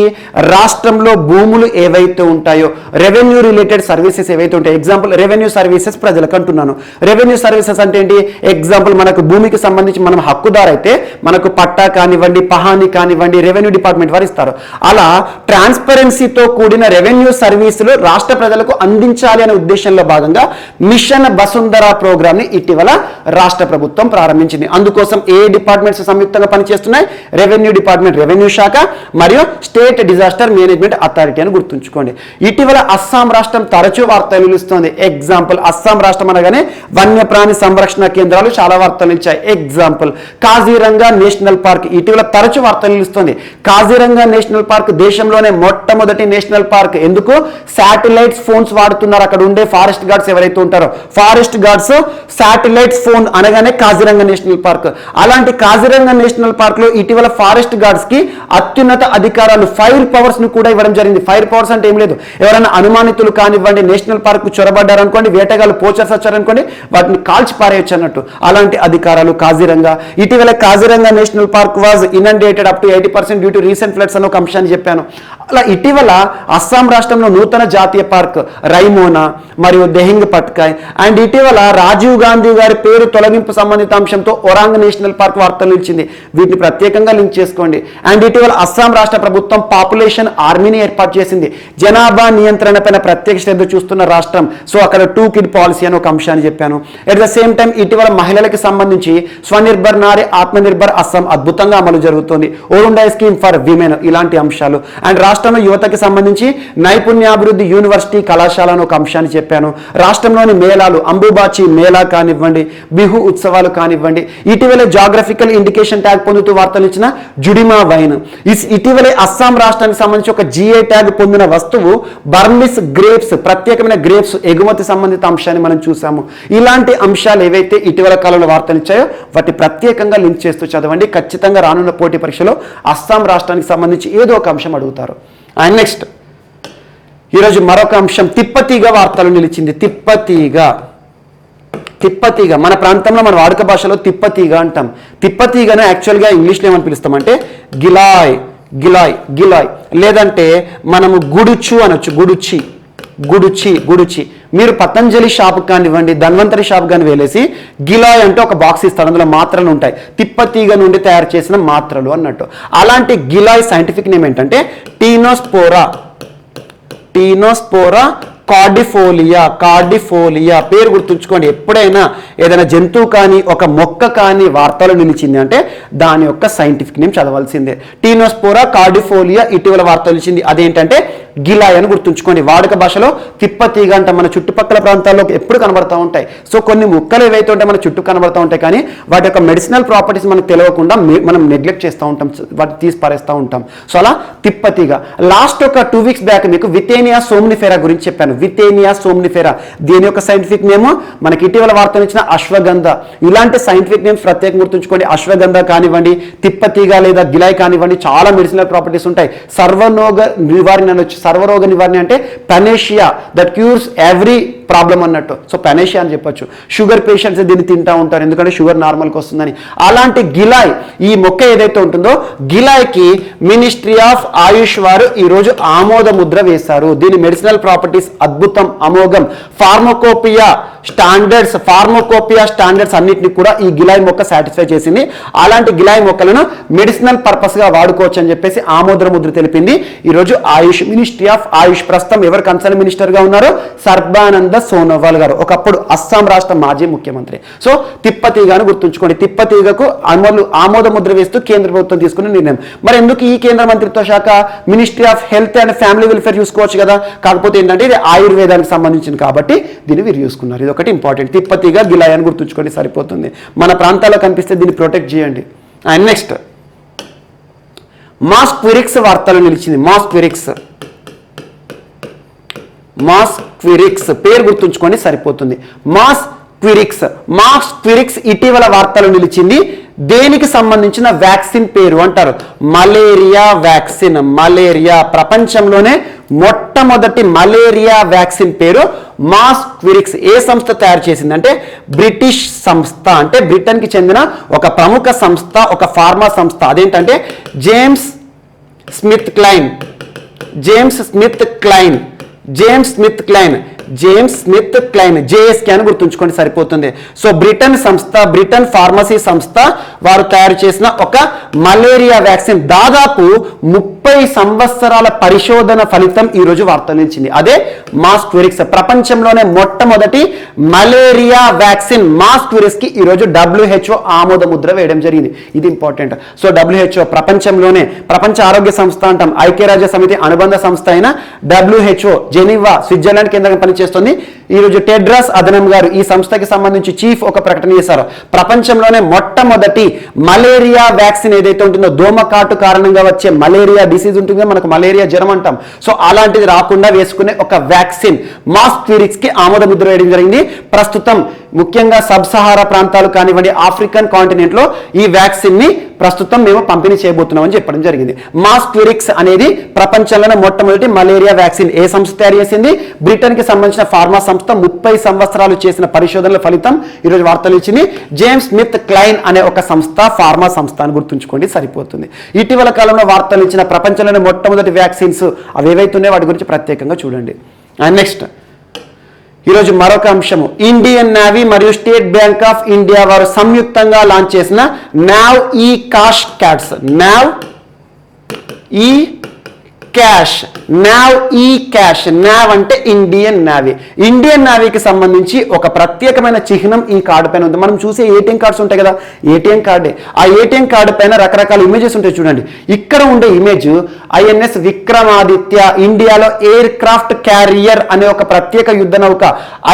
రాష్ట్రంలో భూములు ఏవైతే ఉంటాయో, రెవెన్యూ రిలేటెడ్ సర్వీసెస్ ఏవైతే ఉంటాయి. ఎగ్జాంపుల్ రెవెన్యూ సర్వీసెస్ ప్రజలకు అంటున్నాను. రెవెన్యూ సర్వీసెస్ అంటే ఏంటి? ఎగ్జాంపుల్ మనకు భూమికి సంబంధించి మనం హక్కుదారు అయితే మనకు పట్టా కానివ్వండి, పహాని కానివ్వండి రెవెన్యూ డిపార్ట్మెంట్ వారు ఇస్తారు. అలా ట్రాన్స్పరెన్సీతో కూడిన రెవెన్యూ సర్వీసులు రాష్ట్ర ప్రజలకు అందించాలి అనే ఉద్దేశంలో భాగంగా మిషన్ బసుంధర ప్రోగ్రామ్ ని ఇటీవల రాష్ట్ర ప్రభుత్వం ప్రారంభించింది. అందుకోసం ఏ డిపార్ట్మెంట్స్ సంయుక్తంగా పనిచేస్తున్నాయి? రెవెన్యూ డిపార్ట్మెంట్, రెవెన్యూ శాఖ మరియు స్టేట్ డిజాస్టర్ మేనేజ్మెంట్ అథారిటీ అని గుర్తుంచుకోండి. ఇటీవల అస్సాం రాష్ట్రం తరచూ వార్తలు నిలుస్తుంది. ఎగ్జాంపుల్ అస్సాం రాష్ట్రం అనగానే వన్యప్రాణి సంరక్షణ కేంద్రాలు చాలా వార్తలు ఇచ్చాయి. ఎగ్జాంపుల్ కాజీరంగా నేషనల్ పార్క్ ఇటీవల తరచూ వార్తలు నిలుస్తుంది. కాజీరంగా నేషనల్ పార్క్ దేశంలోనే మొట్టమొదటి నేషనల్ పార్క్. ఎందుకు? శాటిలైట్స్ ఫోన్స్ వాడుతున్నారు అక్కడ ఉండే ఫారెస్ట్ గార్డ్స్ ఎవరైతే ఉంటారో. ఫారెస్ట్ గార్డ్స్ శాటిలైట్స్ ఫోన్ అనగానే కాజీరంగా నేషనల్ పార్క్. అలాంటి కాజీరంగా నేషనల్ పార్క్ లో ఇటీవల ఫారెస్ట్ గార్డ్స్ కి అత్యున్నత అధికారాలు, ఫైర్ పవర్స్ ను కూడా ఇవ్వడం జరిగింది. ఫైర్ పవర్స్ అంటే ఏం లేదు, ఎవరైనా అనుమానితులు కానివ్వండి నేషనల్ పార్క్ చొరబడ్డారు అనుకోండి, వేటగాళ్ళు పోచర్స్ వచ్చారనుకోండి, వాటిని కాల్చి పారేయచ్చు అన్నట్టు అలాంటి అధికారాలు కాజీరంగా. ఇటీవల Kaziranga national park was inundated up to 80% due to recent floods అని ఒక అంశాన్ని చెప్పాను. అలా ఇటీవల అస్సాం రాష్ట్రంలో నూతన జాతీయ పార్క్ రైమోనా మరియు దెహింగ్ పట్కాయ్ అండ్ ఇటీవల రాజీవ్ గాంధీ గారి పేరు తొలగింపు సంబంధిత అంశంతో ఒరాంగ్ నేషనల్ పార్క్ వార్తలు నిలిచింది. వీటిని ప్రత్యేకంగా లింక్ చేసుకోండి. అండ్ ఇటీవల అస్సాం రాష్ట్ర ప్రభుత్వం పాపులేషన్ ఆర్మీని ఏర్పాటు చేసింది. జనాభా నియంత్రణ పైన ప్రత్యేక శ్రద్ధ చూస్తున్న రాష్ట్రం. సో అక్కడ 2 కిడ్ పాలసీ అని ఒక అంశాన్ని చెప్పాను. ఎట్ ద సేమ్ టైం ఇటీవల మహిళలకి సంబంధించి స్వనిర్భర్ నారి ఆత్మనిర్భర్ అస్సాం అద్భుతంగా అమలు జరుగుతుంది. ఓరుండాయ్ స్కీమ్ ఫర్ విమెన్ ఇలాంటి అంశాలు. అండ్ రాష్ట్రంలో యువతకి సంబంధించి నైపుణ్యాభివృద్ధి యూనివర్సిటీ కళాశాల అని ఒక అంశాన్ని చెప్పాను. రాష్ట్రంలోని మేళాలు, అంబుబాచి మేళా కానివ్వండి, బిహు ఉత్సవాలు కానివ్వండి, ఇటీవల జాగ్రఫికల్ ఇండికేషన్ ట్యాగ్ పొందుతూ వార్తలు ఇచ్చిన జుడిమా వైన్. ఇటీవలే అస్సాం రాష్ట్రానికి సంబంధించి ఒక GI ట్యాగ్ పొందిన వస్తువు బర్మిస్ గ్రేప్స్, ప్రత్యేకమైన గ్రేప్స్ ఎగుమతి సంబంధిత అంశాన్ని మనం చూసాము. ఇలాంటి అంశాలు ఏవైతే ఇటీవల కాలంలో వార్తలు ఇచ్చాయో వాటి ప్రత్యేకంగా లింక్ చేస్తూ చదవండి. ఖచ్చితంగా రానున్న పోటీ పరీక్షలో అస్సాం రాష్ట్రానికి సంబంధించి ఏదో ఒక అంశం అడుగుతారు. అండ్ నెక్స్ట్ ఈరోజు మరొక అంశం తిప్పతీగ వార్తలు నిలిచింది. తిప్పతీగ మన ప్రాంతంలో మన వాడుక భాషలో తిప్పతీగ అంటాం. తిప్పతీగను యాక్చువల్గా ఇంగ్లీష్లో ఏమని పిలుస్తామంటే గిలాయ్ లేదంటే మనము గుడుచు అనొచ్చు. గుడుచి మీరు పతంజలి షాప్ కానివ్వండి, ధన్వంతరి షాప్ కానీ వెళ్ళేసి గిలాయ్ అంటే ఒక బాక్స్ ఇస్తారు, అందులో మాత్రలు ఉంటాయి, తిప్పతీగ నుండి తయారు చేసిన మాత్రలు అన్నట్టు. అలాంటి గిలాయ్ సైంటిఫిక్ నేమ్ ఏంటంటే టీనోస్పోరా కార్డిఫోలియా. పేరు గుర్తుంచుకోండి. ఎప్పుడైనా ఏదైనా జంతువు కానీ ఒక మొక్క కానీ వార్తలు నిలిచింది అంటే దాని యొక్క సైంటిఫిక్ నేమ్ చదవాల్సిందే. టీనోస్పోరా కార్డిఫోలియా ఇటీవల వార్తలు నిలిచింది, అదేంటంటే గిలాయ్ అని గుర్తుంచుకోండి. వాడుక భాషలో తిప్పతీగ అంట మన చుట్టుపక్కల ప్రాంతాల్లో ఎప్పుడు కనబడతా ఉంటాయి. సో కొన్ని మొక్కలు ఏవైతే ఉంటాయి మన చుట్టూ కనబడతా ఉంటాయి, కానీ వాటి యొక్క మెడిసినల్ ప్రాపర్టీస్ మనకు తెలియకుండా మనం నెగ్లెక్ట్ చేస్తూ ఉంటాం, వాటిని తీసి పారేస్తూ ఉంటాం. సో అలా తిప్పతీగ. లాస్ట్ ఒక 2 వీక్స్ బ్యాక్ మీకు వితేనియా సోమ్నిఫెరా గురించి చెప్పాను. వితేనియా సోమ్నిఫెరా దీని యొక్క సైంటిఫిక్ నేమ్ మనకి ఇటీవల వార్తలు ఇచ్చిన అశ్వగంధ. ఇలాంటి సైంటిఫిక్ నేమ్స్ ప్రత్యేకంగా గుర్తుంచుకోండి. అశ్వగంధ కానివ్వండి, తిప్పతీగ లేదా గిలాయ్ కానివ్వండి, చాలా మెడిసినల్ ప్రాపర్టీస్ ఉంటాయి. సర్వరోగ నివారణ అంటే panacea that cures every problem అన్నట్టు. సో పెనేషియా అని చెప్పొచ్చు. షుగర్ పేషెంట్స్ దీన్ని తింటూ ఉంటారు, ఎందుకంటే షుగర్ నార్మల్కి వస్తుందని. అలాంటి గిలాయ్ ఈ మొక్క ఏదైతే ఉంటుందో దీనికి మినిస్ట్రీ ఆఫ్ ఆయుష్ వారు ఈరోజు ఆమోద ముద్ర వేశారు. దీని మెడిసినల్ ప్రాపర్టీస్ అద్భుతం, అమోఘం. ఫార్మకోపియా స్టాండర్డ్స్ అన్నింటినీ కూడా ఈ గిలాయ్ మొక్క సాటిస్ఫై చేసింది. అలాంటి గిలాయ్ మొక్కలను మెడిసినల్ పర్పస్ గా వాడుకోవచ్చు అని చెప్పేసి ఆమోద ముద్ర తెలిపింది ఈరోజు మినిస్ట్రీ ఆఫ్ ఆయుష్. ప్రస్తుతం ఎవరు కన్సర్న్ మినిస్టర్ గా ఉన్నారో సర్బానంద సోనోవాల్ గారు, ఒకప్పుడు అస్సాం రాష్ట్ర మాజీ ముఖ్యమంత్రి. సో తిప్పతీగను గుర్తుంచుకోండి. తిప్పతీగకు ఆమోద ముద్ర వేస్తూ కేంద్ర ప్రభుత్వం తీసుకున్న నిర్ణయం. మరి ఎందుకు ఈ కేంద్ర మంత్రిత్వ శాఖ ministry of health and family welfare చూసుకోవచ్చు కదా, కాకపోతే ఏంటంటే ఇది ఆయుర్వేదానికి సంబంధించింది కాబట్టి దీన్ని వీరు చూసుకున్నారు. ఇది ఒకటి ఇంపార్టెంట్. తిప్పతీగ గిలాయ్ అని గుర్తుంచుకోండి, సరిపోతుంది. మన ప్రాంతాల్లో కనిపిస్తే దీన్ని ప్రొటెక్ట్ చేయండి. అండ్ నెక్స్ట్ మాస్క్విరిక్స్ వార్తలు నిలిచింది. మాస్క్విరిక్స్ పేరు గుర్తుంచుకోండి, సరిపోతుంది. మాస్క్విరిక్స్ ఇటీవల వార్తలు నిలిచింది. దేనికి సంబంధించిన వ్యాక్సిన్ పేరు అంటారు? Malaria vaccine. మలేరియా ప్రపంచంలోనే మొట్టమొదటి మలేరియా వ్యాక్సిన్ పేరు మాస్క్విరిక్స్. ఏ సంస్థ తయారు చేసిందంటే బ్రిటిష్ సంస్థ, అంటే బ్రిటన్కి చెందిన ఒక ప్రముఖ సంస్థ, ఒక ఫార్మా సంస్థ. అదేంటంటే జేమ్స్ స్మిత్ క్లైన్ జేఎస్కే అని గుర్తుంచుకోండి, సరిపోతుంది. సో బ్రిటన్ ఫార్మసీ సంస్థ వారు తయారు చేసిన ఒక మలేరియా వ్యాక్సిన్ దాదాపు 30 సంవత్సరాల పరిశోధన ఫలితం ఈరోజు వార్తలు నిలిచింది. అదే మాస్క్విరిక్స్. ప్రపంచంలోనే మొట్టమొదటి మలేరియా వ్యాక్సిన్ మాస్క్విరిక్స్ కి ఈరోజు WHO ఆమోద ముద్ర వేయడం జరిగింది. ఇది ఇంపార్టెంట్. సో WHO ప్రపంచంలోనే ప్రపంచ ఆరోగ్య సంస్థ అంటాం, ఐక్యరాజ్య సమితి అనుబంధ సంస్థ అయిన WHO జెనీవా స్విట్జర్లాండ్ కేంద్రంగా పనిచేస్తుంది. ఈరోజు టెడ్రాస్ అదనం గారు ఈ సంస్థకి సంబంధించి చీఫ్ ఒక ప్రకటన చేశారు. ప్రపంచంలోనే మొట్టమొదటి మలేరియా వ్యాక్సిన్ ఏదైతే ఉంటుందో, దోమకాటు కారణంగా వచ్చే మలేరియా డిసీజ్ ఉంటుందో, మనకు మలేరియా జ్వరం అంటాం. సో అలాంటిది రాకుండా వేసుకునే ఒక వ్యాక్సిన్ మాస్క్విరిక్స్ కి ఆమోద ముద్ర వేయడం జరిగింది. ప్రస్తుతం ముఖ్యంగా సబ్ సహారా ప్రాంతాలు కానివ్వండి, ఆఫ్రికన్ కాంటినెంట్ లో ఈ వ్యాక్సిన్ ని ప్రస్తుతం మేము పంపిణీ చేయబోతున్నామని చెప్పడం జరిగింది. మాస్క్విరిక్స్ అనేది ప్రపంచంలోనే మొట్టమొదటి మలేరియా వ్యాక్సిన్. ఏ సంస్థ తయారు చేసింది? బ్రిటన్ కి సంబంధించిన ఫార్మా సంస్థ. 30 సంవత్సరాలు చేసిన పరిశోధనల ఫలితం ఈరోజు వార్తలు ఇచ్చింది. జేమ్స్ స్మిత్ క్లైన్ అనే ఒక సంస్థ, ఫార్మా సంస్థ అని గుర్తుంచుకోండి, సరిపోతుంది. ఇటీవల కాలంలో వార్తలు ఇచ్చిన ప్రపంచంలోనే మొట్టమొదటి వ్యాక్సిన్స్ అవి ఏవైతున్నాయో వాటి గురించి ప్రత్యేకంగా చూడండి. అండ్ నెక్స్ట్ ఈరోజు మరొక అంశము, ఇండియన్ నేవీ మరియు స్టేట్ బ్యాంక్ ఆఫ్ ఇండియా వారు సంయుక్తంగా లాంచ్ చేసిన నావ్ ఈ కాష్ క్యాట్స్. నావ్ అంటే ఇండియన్ నేవీకి సంబంధించి ఒక ప్రత్యేకమైన చిహ్నం ఈ కార్డు పైన ఉంది. మనం చూసే ఏటీఎం కార్డ్స్ ఉంటాయి కదా, ఏటీఎం కార్డే. ఆ ఏటీఎం కార్డు పైన రకరకాల ఇమేజెస్ ఉంటాయి చూడండి. ఇక్కడ ఉండే ఇమేజ్ INS విక్రమాదిత్య, ఇండియాలో ఎయిర్ క్రాఫ్ట్ క్యారియర్ అనే ఒక ప్రత్యేక యుద్ధ నౌక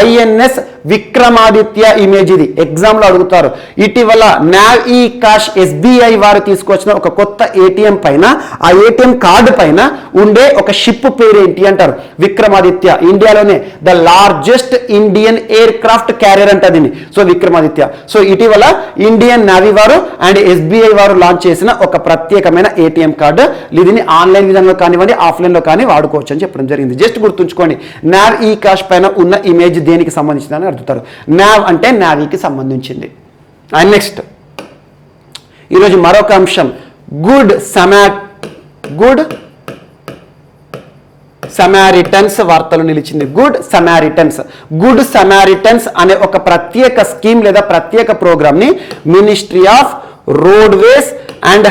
INS విక్రమాదిత్య ఇమేజ్. ఇది ఎగ్జామ్ లో అడుగుతారు. ఇటీవల నావ్ ఈ కాష్ SBI వారు తీసుకొచ్చిన ఒక కొత్త ఏటీఎం పైన, ఆ ఏటీఎం కార్డు పైన ఉండే ఒక షిప్ పేరు ఏంటి అంటారు? విక్రమాదిత్య. ఇండియాలోనే the largest Indian air craft carrier అంట దీన్ని. సో విక్రమాదిత్య. సో ఇటీవల ఇండియన్ నేవీ వారు అండ్ SBI వారు లాంచ్ చేసిన ఒక ప్రత్యేకమైన ఏటీఎం కార్డు. దీన్ని ఆన్లైన్ విధానంలో కానివ్వండి, ఆఫ్లైన్ లో కానీ వాడుకోవచ్చు అని చెప్పడం జరిగింది. జస్ట్ గుర్తుంచుకోండి, నావ్ ఈ కాష్ పైన ఉన్న ఇమేజ్ దేనికి సంబంధించిందని అడుగుతారు. నావ్ అంటే నావీకి సంబంధించింది. అండ్ నెక్స్ట్ ఈరోజు మరొక అంశం, గుడ్ సమారిటన్స్ వార్తలు నిలిచింది. గుడ్ సమారిటన్స్ అనే ఒక ప్రత్యేక స్కీమ్ లేదా ప్రత్యేక ప్రోగ్రామ్ ని ministry of roadways and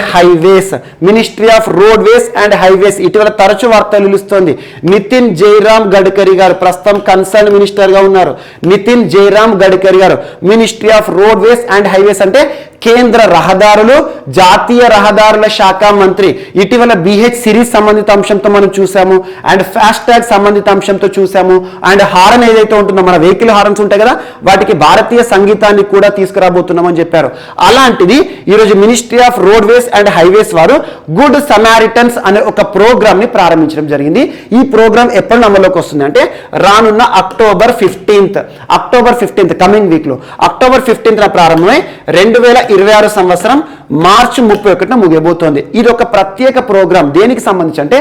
highways ఇటీవల తరచు వార్తలు నిలుస్తోంది. నితిన్ జైరామ్ గడ్కరీ గారు ప్రస్తుతం కన్సర్న్ మినిస్టర్ గా ఉన్నారు. నితిన్ జైరామ్ గడ్కరీ గారు ministry of roadways and highways అంటే కేంద్ర రహదారులు జాతీయ రహదారుల శాఖ మంత్రి. ఇటీవల బిహెచ్ సిరీస్ సంబంధిత అంశంతో మనం చూసాము, అండ్ ఫాస్ట్ ట్యాగ్ సంబంధిత అంశంతో చూసాము, అండ్ హారన్ ఏదైతే ఉంటుందో మన వెహికల్ హారన్స్ ఉంటాయి కదా వాటికి భారతీయ సంగీతాన్ని కూడా తీసుకురాబోతున్నామని చెప్పారు. అలాంటిది ఈరోజు ministry of roadways and highways వారు గుడ్ సమారిటన్స్ అనే ఒక ప్రోగ్రామ్ ని ప్రారంభించడం జరిగింది. ఈ ప్రోగ్రామ్ ఎప్పుడు అమల్లోకి వస్తుంది అంటే రానున్న అక్టోబర్ 15th కమింగ్ వీక్ లో అక్టోబర్ 15th ప్రారంభమై 2026 సంవత్సరం మార్చి 31న ముగియబోతోంది. ఇది ఒక ప్రత్యేక ప్రోగ్రాం దేనికి సంబంధించి అంటే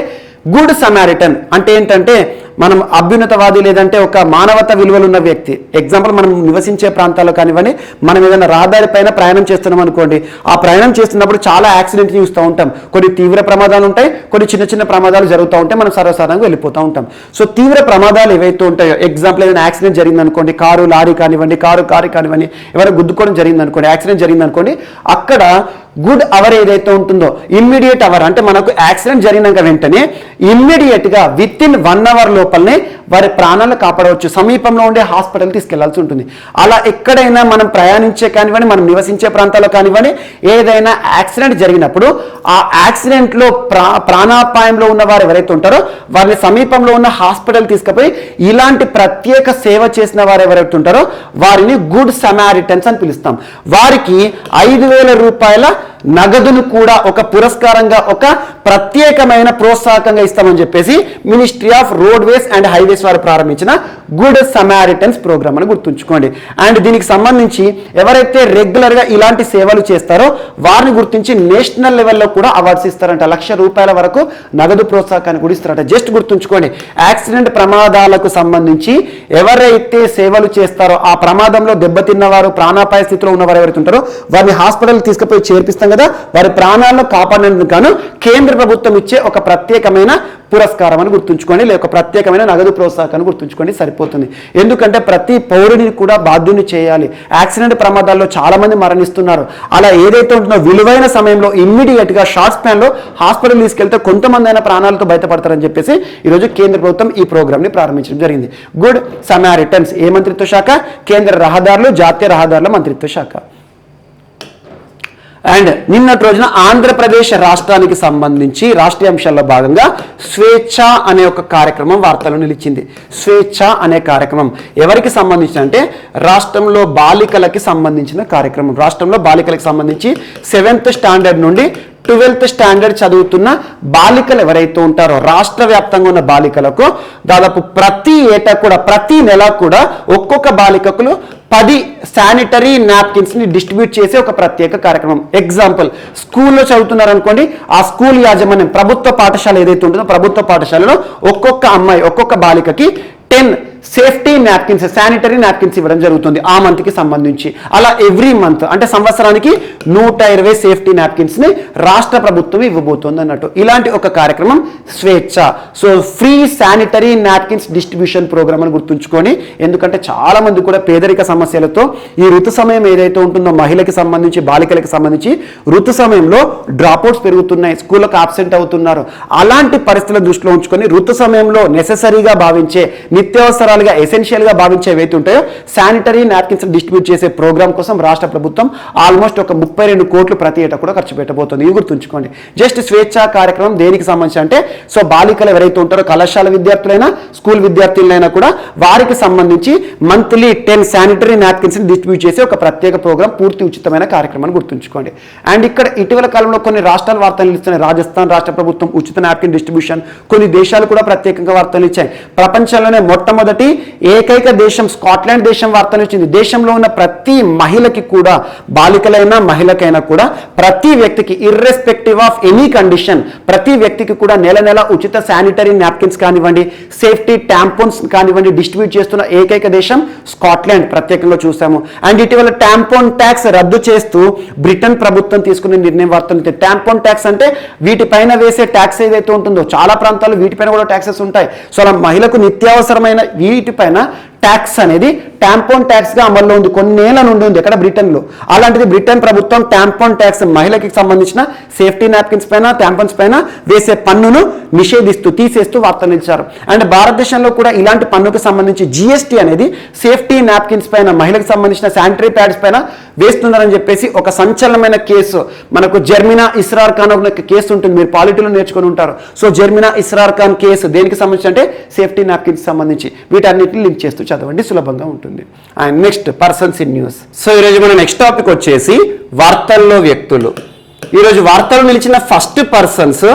గుడ్ సమారిటన్ అంటే ఏంటంటే మనం అభ్యున్నతవాది లేదంటే ఒక మానవత విలువలు ఉన్న వ్యక్తి. ఎగ్జాంపుల్ మనం నివసించే ప్రాంతాల్లో కానివ్వండి, మనం ఏదైనా రహదారి పైన ప్రయాణం చేస్తున్నాం అనుకోండి, ఆ ప్రయాణం చేస్తున్నప్పుడు చాలా యాక్సిడెంట్ చూస్తూ ఉంటాం. కొన్ని తీవ్ర ప్రమాదాలు ఉంటాయి, కొన్ని చిన్న చిన్న ప్రమాదాలు జరుగుతూ ఉంటాయి, మనం సర్వసాధారణంగా వెళ్ళిపోతూ ఉంటాం. సో తీవ్ర ప్రమాదాలు ఏవైతే ఉంటాయో ఎగ్జాంపుల్ ఏదైనా యాక్సిడెంట్ జరిగింది అనుకోండి, కారు లారీ కానివ్వండి, కారు కానివ్వండి, ఎవరైనా గుద్దుకోవడం జరిగింది అనుకోండి, యాక్సిడెంట్ జరిగింది అనుకోండి, అక్కడ గుడ్ అవర్ ఏదైతే ఉంటుందో ఇమ్మీడియట్ అవర్ అంటే మనకు యాక్సిడెంట్ జరిగినాక వెంటనే ఇమ్మీడియట్ గా విత్ ఇన్ 1 అవర్ లోపలనే వారి ప్రాణాలను కాపాడవచ్చు. సమీపంలో ఉండే హాస్పిటల్ తీసుకెళ్లాల్సి ఉంటుంది. అలా ఎక్కడైనా మనం ప్రయాణించే కానివ్వండి, మనం నివసించే ప్రాంతాల్లో కానివ్వండి, ఏదైనా యాక్సిడెంట్ జరిగినప్పుడు ఆ యాక్సిడెంట్ లో ప్రాణాపాయంలో ఉన్న వారు ఎవరైతే ఉంటారో వారిని సమీపంలో ఉన్న హాస్పిటల్ తీసుకుపోయి ఇలాంటి ప్రత్యేక సేవ చేసిన వారు ఎవరైతే ఉంటారో వారిని గుడ్ సమారిటన్స్ అని పిలుస్తాం. వారికి 5,000 రూపాయల నగదును కూడా ఒక పురస్కారంగా ఒక ప్రత్యేకమైన ప్రోత్సాహకంగా ఇస్తామని చెప్పేసి ministry of roadways and highways వారు ప్రారంభించిన గుడ్ సమారిటన్స్ ప్రోగ్రామ్ అని గుర్తుంచుకోండి. అండ్ దీనికి సంబంధించి ఎవరైతే రెగ్యులర్ గా ఇలాంటి సేవలు చేస్తారో వారిని గుర్తించి నేషనల్ లెవెల్లో కూడా అవార్డ్స్ ఇస్తారంట. 1,00,000 రూపాయల వరకు నగదు ప్రోత్సాహాన్ని కూడా ఇస్తారంట. జస్ట్ గుర్తుంచుకోండి, యాక్సిడెంట్ ప్రమాదాలకు సంబంధించి ఎవరైతే సేవలు చేస్తారో ఆ ప్రమాదంలో దెబ్బతిన్నవారు ప్రాణాపాయ స్థితిలో ఉన్నవారు ఎవరైతే ఉంటారో వారిని హాస్పిటల్ తీసుకుపోయి చేర్పిస్తాం కదా, వారి ప్రాణాలను కాపాడేందుకు గాను కేంద్ర ప్రభుత్వం ఇచ్చే ఒక ప్రత్యేకమైన పురస్కారం అని గుర్తుంచుకోండి, లేక ఒక ప్రత్యేకమైన నగదు ప్రోత్సాహాన్ని గుర్తుంచుకోండి సరిపోతుంది. ఎందుకంటే ప్రతి పౌరుని కూడా బాధ్యుని చేయాలి. యాక్సిడెంట్ ప్రమాదాల్లో చాలా మంది మరణిస్తున్నారు. అలా ఏదైతే ఉంటుందో విలువైన సమయంలో ఇమ్మీడియట్ గా షార్ట్ స్పాన్ లో హాస్పిటల్ తీసుకెళ్తే కొంతమంది అయినా ప్రాణాలతో బయటపడతారని చెప్పేసి ఈరోజు కేంద్ర ప్రభుత్వం ఈ ప్రోగ్రామ్ ని ప్రారంభించడం జరిగింది. గుడ్ సమారిటన్స్ ఏ మంత్రిత్వ శాఖ? కేంద్ర రహదారులు జాతీయ రహదారుల మంత్రిత్వ శాఖ. అండ్ నిన్నటి రోజున ఆంధ్రప్రదేశ్ రాష్ట్రానికి సంబంధించి రాష్ట్రీయ అంశాల్లో భాగంగా స్వేచ్ఛ అనే ఒక కార్యక్రమం వార్తలు నిలిచింది. స్వేచ్ఛ అనే కార్యక్రమం ఎవరికి సంబంధించిన అంటే రాష్ట్రంలో బాలికలకి సంబంధించిన కార్యక్రమం. రాష్ట్రంలో బాలికలకు సంబంధించి 7th స్టాండర్డ్ నుండి 12th స్టాండర్డ్ చదువుతున్న బాలికలు ఎవరైతే ఉంటారో రాష్ట్ర వ్యాప్తంగా ఉన్న బాలికలకు దాదాపు ప్రతి ఏటా కూడా ప్రతి నెల కూడా ఒక్కొక్క బాలికకు 10 శానిటరీ నాప్కిన్స్ ని డిస్ట్రిబ్యూట్ చేసే ఒక ప్రత్యేక కార్యక్రమం. ఎగ్జాంపుల్ స్కూల్లో చదువుతున్నారు అనుకోండి, ఆ స్కూల్ యాజమాన్యం ప్రభుత్వ పాఠశాల ఏదైతే ఉంటుందో ప్రభుత్వ పాఠశాలలో ఒక్కొక్క అమ్మాయి ఒక్కొక్క బాలికకి 10 సేఫ్టీ నాప్కిన్స్ శానిటరీ నాప్కిన్స్ ఇవ్వడం జరుగుతుంది ఆ మంత్ కి సంబంధించి. అలా ఎవ్రీ మంత్ అంటే సంవత్సరానికి 120 సేఫ్టీ నాప్కిన్స్ ని రాష్ట్ర ప్రభుత్వం ఇవ్వబోతోంది అన్నట్టు. ఇలాంటి ఒక కార్యక్రమం స్వేచ్ఛ. So free sanitary napkins distribution programme అని గుర్తుంచుకొని, ఎందుకంటే చాలా మంది కూడా పేదరిక సమస్యలతో ఈ ఋతు సమయం ఏదైతే ఉంటుందో మహిళకి సంబంధించి బాలికలకు సంబంధించి ఋతు సమయంలో డ్రాప్అవుట్స్ పెరుగుతున్నాయి, స్కూళ్ళకు ఆబ్సెంట్ అవుతున్నారు. అలాంటి పరిస్థితుల దృష్టిలో ఉంచుకొని ఋతు సమయంలో నెసెసరీగా భావించే నిత్యావసరాలుగా ఎసెన్షియల్ గా భావించే ఏవైతే ఉంటాయో శానిటరీ నాప్కిన్స్ డిస్ట్రిబ్యూట్ చేసే ప్రోగ్రామ్ కోసం రాష్ట్ర ప్రభుత్వం ఆల్మోస్ట్ ఒక 32 కోట్లు ప్రతి ఏటా కూడా ఖర్చు పెట్టబోతుంది. ఇది గుర్తుంచుకోండి. జస్ట్ స్వేచ్ఛ కార్యక్రమం దేనికి సంబంధించి అంటే సో బాలికలు ఎవరైతే ఉంటారో కళాశాల విద్యార్థులైనా స్కూల్ విద్యార్థులైనా కూడా వారికి సంబంధించి మంత్లీ 10 శానిటరీ నాప్కిన్స్ డిస్ట్రిబ్యూట్ చేసే ఒక ప్రత్యేక ప్రోగ్రామ్ పూర్తి ఉచితమైన కార్యక్రమాన్ని గుర్తుంచుకోండి. అండ్ ఇక్కడ ఇటీవల కాలంలో కొన్ని రాష్ట్రాలు వార్తలు ఇస్తున్నాయి. రాజస్థాన్ రాష్ట్ర ప్రభుత్వం ఉచిత నాప్కిన్ డిస్ట్రిబ్యూషన్, కొన్ని దేశాలు కూడా ప్రత్యేకంగా వార్తలు ఇచ్చాయి. ప్రపంచంలోనే మొట్టమొదటి ఏకైక దేశం స్కాట్లాండ్ దేశం వార్తను వచ్చింది. దేశంలో ఉన్న ప్రతి మహిళకి కూడా, బాలికలైనా మహిళకైనా కూడా, ప్రతి వ్యక్తికి ఇర్రెస్పెక్టివ్ ఆఫ్ ఎనీ కండిషన్, ప్రతి వ్యక్తికి కూడా నెల నెల ఉచిత శానిటరీ నాప్కిన్స్ కానివ్వండి, సేఫ్టీ ట్యాంపోన్స్ కానివ్వండి డిస్ట్రిబ్యూట్ చేస్తున్న ఏకైక దేశం స్కాట్లాండ్ ప్రత్యేకంగా చూసాము. అండ్ ఇటీవల ట్యాంపోన్ ట్యాక్స్ రద్దు చేస్తూ బ్రిటన్ ప్రభుత్వం తీసుకునే నిర్ణయం వార్తలు. ట్యాంపోన్ ట్యాక్స్ అంటే వీటిపైన వేసే ట్యాక్స్ ఏదైతే ఉంటుందో, చాలా ప్రాంతాల్లో వీటిపైన కూడా ట్యాక్సెస్ ఉంటాయి. సో అలా మహిళకు నిత్యావసరమైన వీటిపైన ట్యాక్స్ అనేది ట్యాంపోన్ ట్యాక్స్ గా అమల్లో ఉంది, కొన్నేళ్ల నుండి ఉంది ఎక్కడ బ్రిటన్లో. అలాంటిది బ్రిటన్ ప్రభుత్వం ట్యాంపోన్ ట్యాక్స్, మహిళకి సంబంధించిన సేఫ్టీ నాప్కిన్స్ పైన, ట్యాంపోన్స్ పైన వేసే పన్నును నిషేధిస్తూ, తీసేస్తూ వార్తలు ఇచ్చారు. అండ్ భారతదేశంలో కూడా ఇలాంటి పన్నుకు సంబంధించి జిఎస్టీ అనేది సేఫ్టీ నాప్కిన్స్ పైన, మహిళకు సంబంధించిన శానిటరీ ప్యాడ్స్ పైన వేస్తున్నారని చెప్పేసి ఒక సంచలనమైన కేసు మనకు జర్మినా ఇస్రార్ ఖాన్ ఒక కేసు ఉంటుంది, మీరు పాలిటీలో నేర్చుకొని ఉంటారు. సో జర్మినా ఇస్రార్ ఖాన్ కేసు దేనికి సంబంధించి అంటే సేఫ్టీ నాప్కిన్స్ సంబంధించి. వీటన్నిటిని లింక్ చేస్తూ చదవండి, సులభంగా ఉంటుంది. And next persons in news. So ఈరోజు మన నెక్స్ట్ టాపిక్ వచ్చేసి వార్తల్లో వ్యక్తులు. ఈరోజు వార్తలు నిలిచిన ఫస్ట్ పర్సన్స్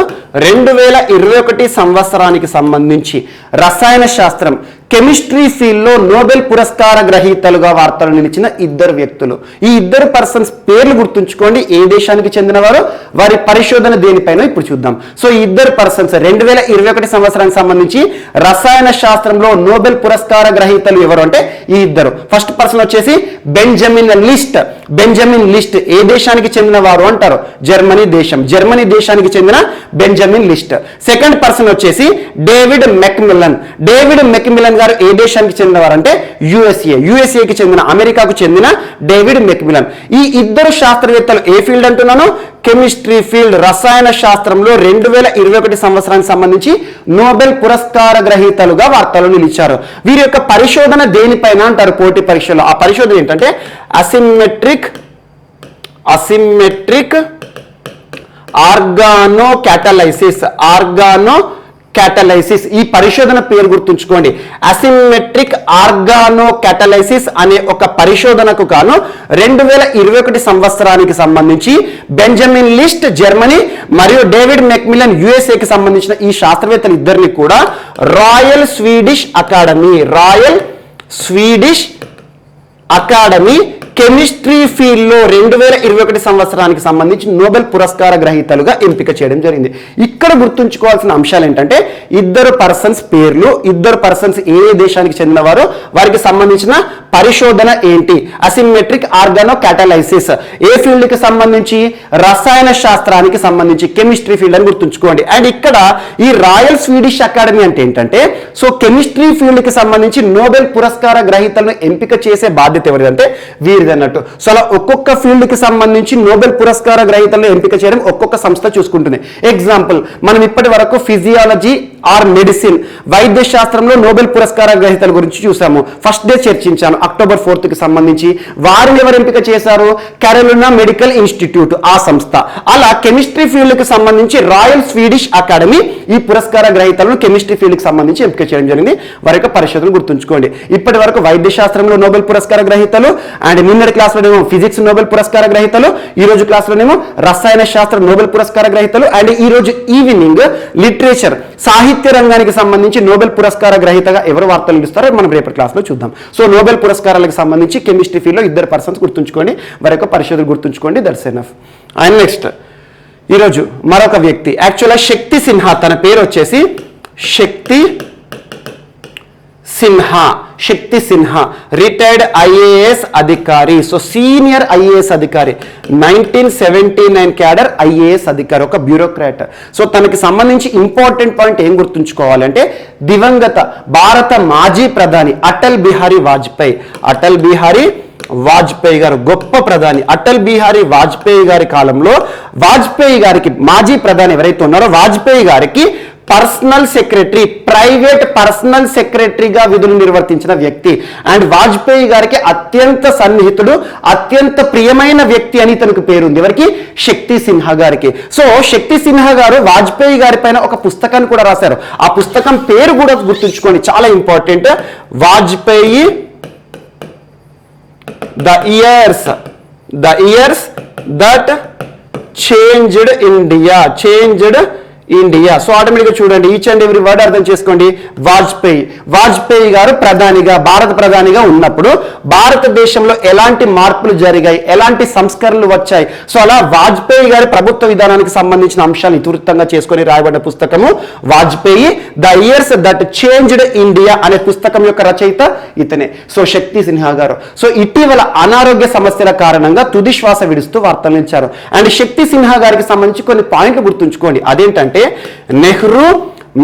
2021 సంవత్సరానికి సంబంధించి రసాయన శాస్త్రం, కెమిస్ట్రీ ఫీల్డ్లో నోబెల్ పురస్కార గ్రహీతలుగా వార్తలు నిలిచిన ఇద్దరు వ్యక్తులు. ఈ ఇద్దరు పర్సన్స్ పేర్లు గుర్తుంచుకోండి, ఏ దేశానికి చెందినవారో, వారి పరిశోధన దేనిపైన ఇప్పుడు చూద్దాం. సో ఈ ఇద్దరు పర్సన్స్ 2021 సంవత్సరానికి సంబంధించి రసాయన శాస్త్రంలో నోబెల్ పురస్కార గ్రహీతలు ఎవరు అంటే ఈ ఇద్దరు. ఫస్ట్ పర్సన్ వచ్చేసి బెంజమిన్ లిస్ట్. బెంజమిన్ లిస్ట్ ఏ దేశానికి చెందిన వారు అంటారు? జర్మనీ దేశం. జర్మనీ దేశానికి చెందిన బెంజమిన్ లిస్ట్. సెకండ్ పర్సన్ వచ్చేసి డేవిడ్ మెక్మిల్లన్. డేవిడ్ మెక్మిల్లన్ గారు ఏ దేశానికి చెందినవారు అంటే యుఎస్ఏకి చెందిన, అమెరికాకు చెందిన డేవిడ్ మెక్మిల్లన్. ఈ ఇద్దరు శాస్త్రవేత్తలు ఏ ఫీల్డ్ అంటున్నాను? కెమిస్ట్రీ ఫీల్డ్, రసాయన శాస్త్రంలో 2021 సంవత్సరానికి సంబంధించి నోబెల్ పురస్కార గ్రహీతలుగా వార్తలు నిలిచారు. వీరి యొక్క పరిశోధన దేనిపైన అంటారు పోటీ పరీక్షలో? ఆ పరిశోధన ఏంటంటే అసిమెట్రిక్ ఆర్గానో క్యాటలైసిస్. ఈ పరిశోధన పేరు గుర్తుంచుకోండి, అసిమెట్రిక్ ఆర్గానో క్యాటలైసిస్ అనే ఒక పరిశోధనకు గాను 2021 సంవత్సరానికి సంబంధించి బెంజమిన్ లిస్ట్ జర్మనీ మరియు డేవిడ్ మెక్మిల్లన్ యుఎస్ఏకి సంబంధించిన ఈ శాస్త్రవేత్తలు ఇద్దరిని కూడా రాయల్ స్వీడిష్ అకాడమీ కెమిస్ట్రీ ఫీల్డ్లో 2021 సంవత్సరానికి సంబంధించి నోబెల్ పురస్కార గ్రహీతలుగా ఎంపిక చేయడం జరిగింది. ఇక్కడ గుర్తుంచుకోవాల్సిన అంశాలు ఏంటంటే ఇద్దరు పర్సన్స్ పేర్లు, ఇద్దరు పర్సన్స్ ఏ దేశానికి చెందినవారో, వారికి సంబంధించిన పరిశోధన ఏంటి, అసిమెట్రిక్ ఆర్గానో క్యాటలైసిస్ ఏ ఫీల్డ్ కి సంబంధించి? రసాయన శాస్త్రానికి సంబంధించి, కెమిస్ట్రీ ఫీల్డ్ అని గుర్తుంచుకోండి. అండ్ ఇక్కడ ఈ రాయల్ స్వీడిష్ అకాడమీ అంటే ఏంటంటే, సో కెమిస్ట్రీ ఫీల్డ్ కి సంబంధించి నోబెల్ పురస్కార గ్రహీతలను ఎంపిక చేసే బాధ్యత ఎవరిదంటే వీరిదన్నట్టు. సో అలా ఒక్కొక్క ఫీల్డ్ కి సంబంధించి నోబెల్ పురస్కార గ్రహీతలను ఎంపిక చేయడం ఒక్కొక్క సంస్థ చూసుకుంటుంది. ఎగ్జాంపుల్, మనం ఇప్పటి వరకు ఫిజియాలజీ ఆర్ మెడిసిన్, వైద్య శాస్త్రంలో నోబెల్ పురస్కార గ్రహీతల గురించి చూసాము. ఫస్ట్ డే చర్చించాను అక్టోబర్ 4th కి సంబంధించి. వారిని ఎవరు ఎంపిక చేశారు? కెరోలినా మెడికల్ ఇన్స్టిట్యూట్, ఆ సంస్థ. అలా కెమిస్ట్రీ ఫీల్డ్ కి సంబంధించి రాయల్ స్వీడిష్ అకాడమీ ఈ పురస్కార గ్రహీతలను కెమిస్ట్రీ ఫీల్డ్ కి సంబంధించి ఎంపిక చేయడం జరిగింది. వారి యొక్క పరిశోధన గుర్తుంచుకోండి. ఇప్పటి వరకు వైద్య శాస్త్రంలో నోబెల్ పురస్కార గ్రహీతలు, అండ్ నిన్నటి క్లాస్లోనేమో ఫిజిక్స్ నోబెల్ పురస్కార గ్రహీతలు, ఈ రోజు క్లాస్లోనేమో రసాయన శాస్త్ర నోబెల్ పురస్కార గ్రహీతలు, అండ్ ఈ రోజు ఈవినింగ్ లిటరేచర్, సాహిత్య రంగానికి సంబంధించి నోబెల్ పురస్కార గ్రహీతగా ఎవరు వార్తలు ఇస్తారో మనం రేపటి క్లాస్లో చూద్దాం. సో నోబెల్ పురస్కారాలకు సంబంధించి కెమిస్ట్రీ ఫీల్డ్లో ఇద్దరు పర్సన్స్ గుర్తుంచుకోండి, వారి యొక్క పరిశోధన గుర్తుంచుకోండి. That's enough. అండ్ నెక్స్ట్ ఈరోజు మరొక వ్యక్తి, యాక్చువల్గా శక్తి సిన్హా, తన పేరు వచ్చేసి శక్తి సిన్హా, రిటైర్డ్ ఐఏఎస్ అధికారి. సో సీనియర్ ఐఏఎస్ అధికారి, 1979 క్యాడర్ ఐఏఎస్ అధికారి, ఒక బ్యూరోక్రాట్. సో తనకి సంబంధించి ఇంపార్టెంట్ పాయింట్ ఏం గుర్తుంచుకోవాలంటే, దివంగత భారత మాజీ ప్రధాని అటల్ బిహారీ వాజ్పేయి గారు, గొప్ప ప్రధాని అటల్ బిహారీ వాజ్పేయి గారి కాలంలో వాజ్పేయి గారికి, మాజీ ప్రధాని ఎవరైతే ఉన్నారో వాజ్పేయి గారికి పర్సనల్ సెక్రటరీ, ప్రైవేట్ పర్సనల్ సెక్రటరీగా విధులు నిర్వర్తించిన వ్యక్తి. అండ్ వాజ్పేయి గారికి అత్యంత సన్నిహితుడు, అత్యంత ప్రియమైన వ్యక్తి అని తనకు పేరుంది. ఎవరికి? శక్తి సిన్హా గారికి. సో శక్తి సిన్హా గారు వాజ్పేయి గారి పైన ఒక పుస్తకాన్ని కూడా రాశారు. ఆ పుస్తకం పేరు కూడా గుర్తుంచుకోండి, చాలా important. Vajpayee the years that changed India. So ఆటోమేటిక్గా చూడండి, ఈచ్ అండ్ ఎవ్రీ వర్డ్ అర్థం చేసుకోండి. వాజ్పేయి గారు భారత ప్రధానిగా ఉన్నప్పుడు భారతదేశంలో ఎలాంటి మార్పులు జరిగాయి, ఎలాంటి సంస్కరణలు వచ్చాయి. సో అలా వాజ్పేయి గారి ప్రభుత్వ విధానానికి సంబంధించిన అంశాలు ఇతివృత్తంగా చేసుకొని రాయబడ్డ పుస్తకము Vajpayee. The years that changed India అనే పుస్తకం యొక్క రచయిత ఇతనే. సో శక్తి సిన్హా గారు. సో ఇటీవల అనారోగ్య సమస్యల కారణంగా తుది శ్వాస విడుస్తూ వార్తలు ఇచ్చారు. అండ్ శక్తి సిన్హా గారికి సంబంధించి కొన్ని పాయింట్లు గుర్తుంచుకోండి. అదేంటంటే Nehru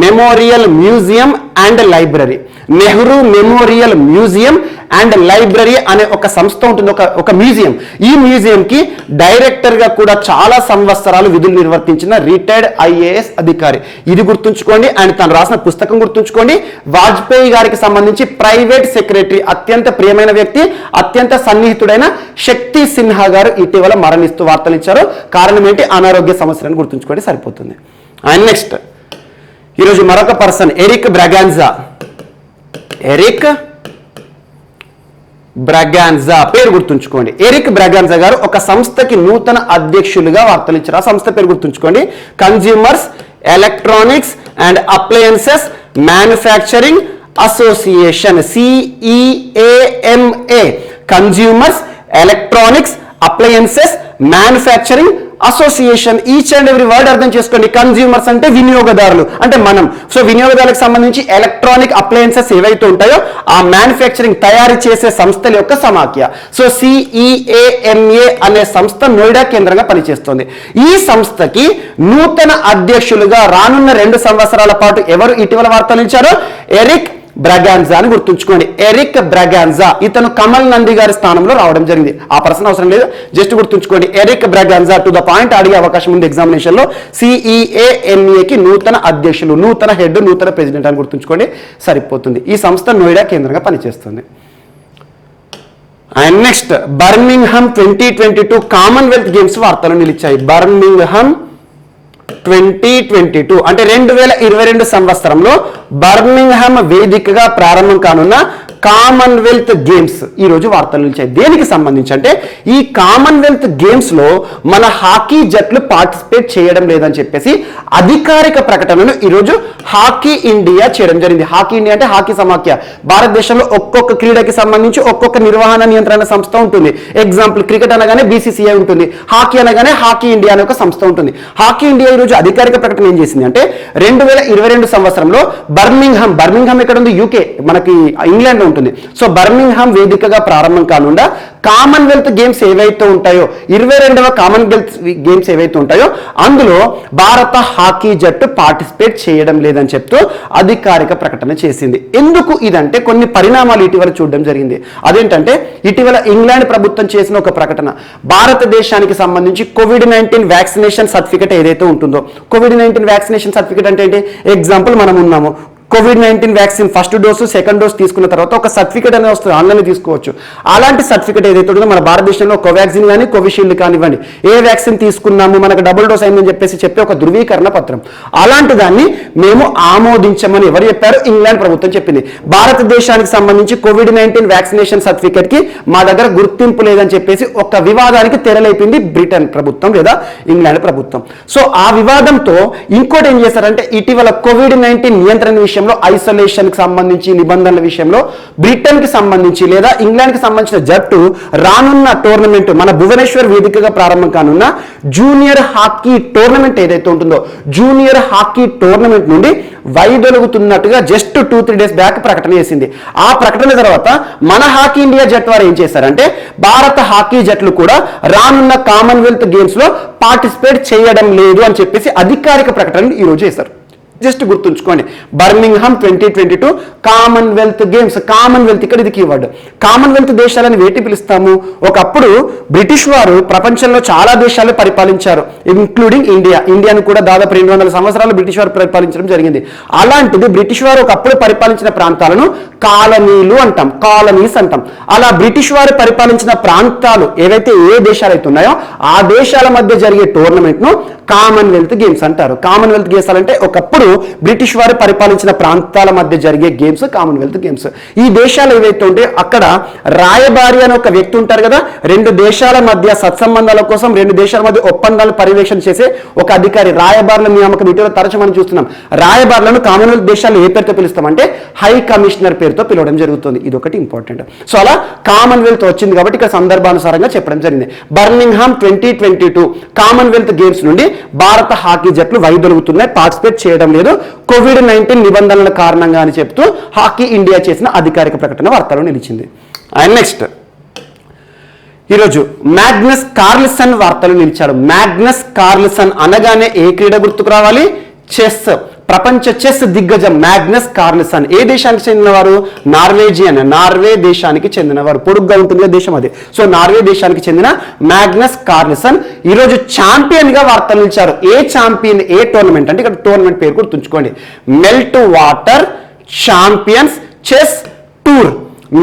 memorial museum and library. Nehru memorial museum and library అనే ఒక సంస్థ ఉంటుంది, ఒక మ్యూజియం. ఈ మ్యూజియంకి డైరెక్టర్గా కూడా చాలా సంవత్సరాలు విధులు నిర్వర్తించిన రిటైర్డ్ ఐఏఎస్ అధికారి. ఇది గుర్తుంచుకోండి. అండ్ తను రాసిన పుస్తకం గుర్తుంచుకోండి. వాజ్పేయి గారికి సంబంధించి ప్రైవేట్ సెక్రటరీ, అత్యంత ప్రియమైన వ్యక్తి, అత్యంత సన్నిహితుడైన శక్తి సిన్హా గారు ఇటీవల మరణిస్తూ వార్తలు ఇచ్చారు. కారణం ఏంటి? అనారోగ్య సమస్యలను గుర్తుంచుకోండి, సరిపోతుంది. అండ్ నెక్స్ట్ ఈరోజు మరొక పర్సన్ ఎరిక్ బ్రాగాన్జా పేరు గుర్తుంచుకోండి. ఎరిక్ బ్రాగాన్జా గారు ఒక సంస్థకి నూతన అధ్యక్షులుగా వార్తలు ఇచ్చారు. ఆ సంస్థ పేరు గుర్తుంచుకోండి, consumers electronics and appliances manufacturing association, CEAMA. Consumers electronics appliances manufacturing association. Each and every word అర్థం చేసుకోండి. కన్జ్యూమర్స్ అంటే వినియోగదారులు, అంటే మనం. సో వినియోగదారులకు సంబంధించి ఎలక్ట్రానిక్ అప్లయన్సెస్ ఏవైతే ఉంటాయో ఆ మ్యానుఫ్యాక్చరింగ్ తయారు చేసే సంస్థల యొక్క సమాఖ్య. సో CEAMA అనే సంస్థ నోయిడా కేంద్రంగా పనిచేస్తుంది. ఈ సంస్థకి నూతన అధ్యక్షులుగా రానున్న 2 సంవత్సరాల పాటు ఎవరు ఇటీవల వార్తలు ఇచ్చారో? ఎరిక్ బ్రాగాన్జా అని గుర్తుంచుకోండి. ఎరిక్ బ్రాగాన్జా. ఇతను కమల్ నంది గారి స్థానంలో రావడం జరిగింది. ఆ పర్సన్ అవసరం లేదు, జస్ట్ గుర్తుంచుకోండి. ఎరిక్ బ్రాగాన్జా టు ద పాయింట్ అడిగే అవకాశం ఉంది ఎగ్జామినేషన్ లో. CEAMAకి నూతన అధ్యక్షులు, నూతన హెడ్, నూతన ప్రెసిడెంట్ అని గుర్తుంచుకోండి, సరిపోతుంది. ఈ సంస్థ నోయిడా కేంద్రంగా పనిచేస్తుంది. And next Birmingham 2022 Commonwealth games వార్తలు నిలిచాయి. బర్మింగ్హామ్ 2022 అంటే 2022 సంవత్సరంలో బర్మింగ్హామ్ వేదికగా ప్రారంభం కానున్న కామన్వెల్త్ గేమ్స్ ఈ రోజు వార్తలు నిలిచాయి. దేనికి సంబంధించి అంటే ఈ కామన్వెల్త్ గేమ్స్ లో మన హాకీ జట్లు పార్టిసిపేట్ చేయడం లేదని చెప్పేసి అధికారిక ప్రకటనను ఈరోజు హాకీ ఇండియా చేయడం జరిగింది. హాకీ ఇండియా అంటే హాకీ సమాఖ్య. భారతదేశంలో ఒక్కొక్క క్రీడకి సంబంధించి ఒక్కొక్క నిర్వహణ నియంత్రణ సంస్థ ఉంటుంది. ఎగ్జాంపుల్ క్రికెట్ అనగానే BCCI ఉంటుంది, హాకీ అనగానే హాకీ ఇండియా అనే ఒక సంస్థ ఉంటుంది. హాకీ ఇండియా ఈరోజు అధికారిక ప్రకటన ఏం చేసింది అంటే 2022 సంవత్సరంలో బర్మింగ్హామ్ ఎక్కడ ఉంది? UK, మనకి ఇంగ్లాండ్ ఉంటుంది. సో బర్మింగ్హామ్ వేదికగా ప్రారంభం కానుండా కామన్వెల్త్ గేమ్స్ ఏవైతే ఉంటాయో 22వ కామన్వెల్త్ గేమ్స్ ఏవైతే ఉంటాయో అందులో భారత హాకీ జట్టు పార్టిసిపేట్ చేయడం లేదని చెప్తూ అధికారిక ప్రకటన చేసింది. ఎందుకు ఇదంటే కొన్ని పరిణామాలు ఇటీవల చూడడం జరిగింది. అదేంటంటే ఇటీవల ఇంగ్లాండ్ ప్రభుత్వం చేసిన ఒక ప్రకటన, భారతదేశానికి సంబంధించి COVID-19 వ్యాక్సినేషన్ సర్టిఫికెట్ ఏదైతే ఉంటుందో, COVID-19 వ్యాక్సినేషన్ సర్టిఫికెట్ అంటే ఏంటి? ఎగ్జాంపుల్ మనం ఉన్నాము, COVID-19 vaccine first dose, second dose తీసుకున్న తర్వాత ఒక సర్టిఫికేట్ అనేది వస్తుంది, ఆన్లైన్ తీసుకోవచ్చు. అలాంటి సర్టిఫికేట్ ఏదైతే ఉంటుందో మన భారతదేశంలో కోవాక్సిన్ కానీ కోవిషీల్డ్ కానివ్వండి, ఏ వ్యాక్సిన్ తీసుకున్నాము, మనకు డబుల్ డోస్ అయిందని చెప్పే ఒక ధృవీకరణ పత్రం, అలాంటి దాన్ని మేము ఆమోదించమని ఎవరు చెప్పారు? ఇంగ్లాండ్ ప్రభుత్వం చెప్పింది. భారతదేశానికి సంబంధించి COVID-19 వ్యాక్సినేషన్ సర్టిఫికేట్ కి మా దగ్గర గుర్తింపు లేదని చెప్పేసి ఒక వివాదానికి తెరలేపింది బ్రిటన్ ప్రభుత్వం లేదా ఇంగ్లాండ్ ప్రభుత్వం. సో ఆ వివాదంతో ఇంకోటి ఏం చేశారంటే ఇటీవల COVID-19 నియంత్రణ విషయంలో, ఐసోలేషన్ కి సంబంధించి నిబంధనల విషయంలో బ్రిటన్ కి సంబంధించి లేదా ఇంగ్లాండ్ కి సంబంధించిన జట్టు రానున్న టోర్నమెంట్ మన భువనేశ్వర్ వేదికగా ప్రారంభం కానున్న జూనియర్ హాకీ టోర్నమెంట్ ఏదైతే ఉంటుందో జూనియర్ హాకీ టోర్నమెంట్ నుండి వైదొలుగుతున్నట్టుగా జస్ట్ 2-3 డేస్ బ్యాక్ ప్రకటన చేసింది. ఆ ప్రకటన తర్వాత మన హాకీ ఇండియా జట్టు వారు ఏం చేశారంటే భారత హాకీ జట్లు కూడా రానున్న కామన్వెల్త్ గేమ్స్ లో పార్టిసిపేట్ చేయడం లేదు అని చెప్పేసి అధికారిక ప్రకటన ఈ రోజు చేశారు. జస్ట్ గుర్తుంచుకోండి, బర్మింగ్హామ్ 2022 కామన్వెల్త్ గేమ్స్. కామన్వెల్త్ ఇక్కడ ఇది కీవర్డ్. కామన్వెల్త్ దేశాలని వేటి పిలుస్తాము? ఒకప్పుడు బ్రిటిష్ వారు ప్రపంచంలో చాలా దేశాలు పరిపాలించారు, ఇంక్లూడింగ్ ఇండియాను కూడా దాదాపు 200 సంవత్సరాలు బ్రిటిష్ వారు పరిపాలించడం జరిగింది. అలాంటిది బ్రిటిష్ వారు ఒకప్పుడు పరిపాలించిన ప్రాంతాలను కాలనీలు అంటాం, కాలనీస్ అంటాం. అలా బ్రిటిష్ వారు పరిపాలించిన ప్రాంతాలు ఏవైతే ఏ దేశాలు అయితే ఉన్నాయో ఆ దేశాల మధ్య జరిగే టోర్నమెంట్ ను కామన్వెల్త్ గేమ్స్ అంటారు. కామన్వెల్త్ గేమ్స్ అంటే ఒకప్పుడు బ్రిటిష్ వారు పరిపాలించిన ప్రాంతాల మధ్య జరిగే గేమ్స్ కామన్వెల్త్ గేమ్స్. ఈ దేశాలు ఏవైతే ఉంటే అక్కడ రాయబారి అని ఒక వ్యక్తి ఉంటారు కదా, రెండు దేశాల మధ్య సత్సంబంధాల కోసం రెండు దేశాల మధ్య ఒప్పందాలు పర్యవేక్షణ చేసే ఒక అధికారి, రాయబారుల నియామకం వీటిలో తరచు మనం చూస్తున్నాం. రాయబారులను కామన్వెల్త్ దేశాలు ఏ పేరుతో పిలుస్తామంటే హై కమిషనర్ పేరుతో పిలవడం జరుగుతుంది. ఇది ఒకటి ఇంపార్టెంట్. సో అలా కామన్వెల్త్ వచ్చింది కాబట్టి ఇక్కడ సందర్భానుసారంగా చెప్పడం జరిగింది. బర్మింగ్హామ్ 2022 కామన్వెల్త్ గేమ్స్ నుండి భారత హాకీ జట్లు వైదొలుగుతున్నాయి, పార్టిసిపేట్ చేయడం లేదు కోవిడ్-19 నిబంధనల కారణంగా అని చెప్తూ హాకీ ఇండియా చేసిన అధికారిక ప్రకటన వార్తలో నిలిచింది. అండ్ నెక్స్ట్ ఈరోజు మ్యాగ్నస్ కార్ల్సన్ వార్తలు నిలిచాడు. మ్యాగ్నస్ కార్ల్సన్ అనగానే ఏ క్రీడ గుర్తుకు రావాలి? చెస్. ప్రపంచ చెస్ దిగ్గజం మ్యాగ్నస్ కార్ల్సన్ ఏ దేశానికి చెందినవారు? నార్వేజియన్, నార్వే దేశానికి చెందినవారు. పొడుగ్గా ఉంటుంది దేశం అది. సో నార్వే దేశానికి చెందిన మ్యాగ్నస్ కార్ల్సన్ ఈరోజు ఛాంపియన్ గా వార్తలు నిలిచారు. ఏ ఛాంపియన్, ఏ టోర్నమెంట్ అంటే ఇక్కడ టోర్నమెంట్ పేరు గుర్తుంచుకోండి, melt water champions chess tour.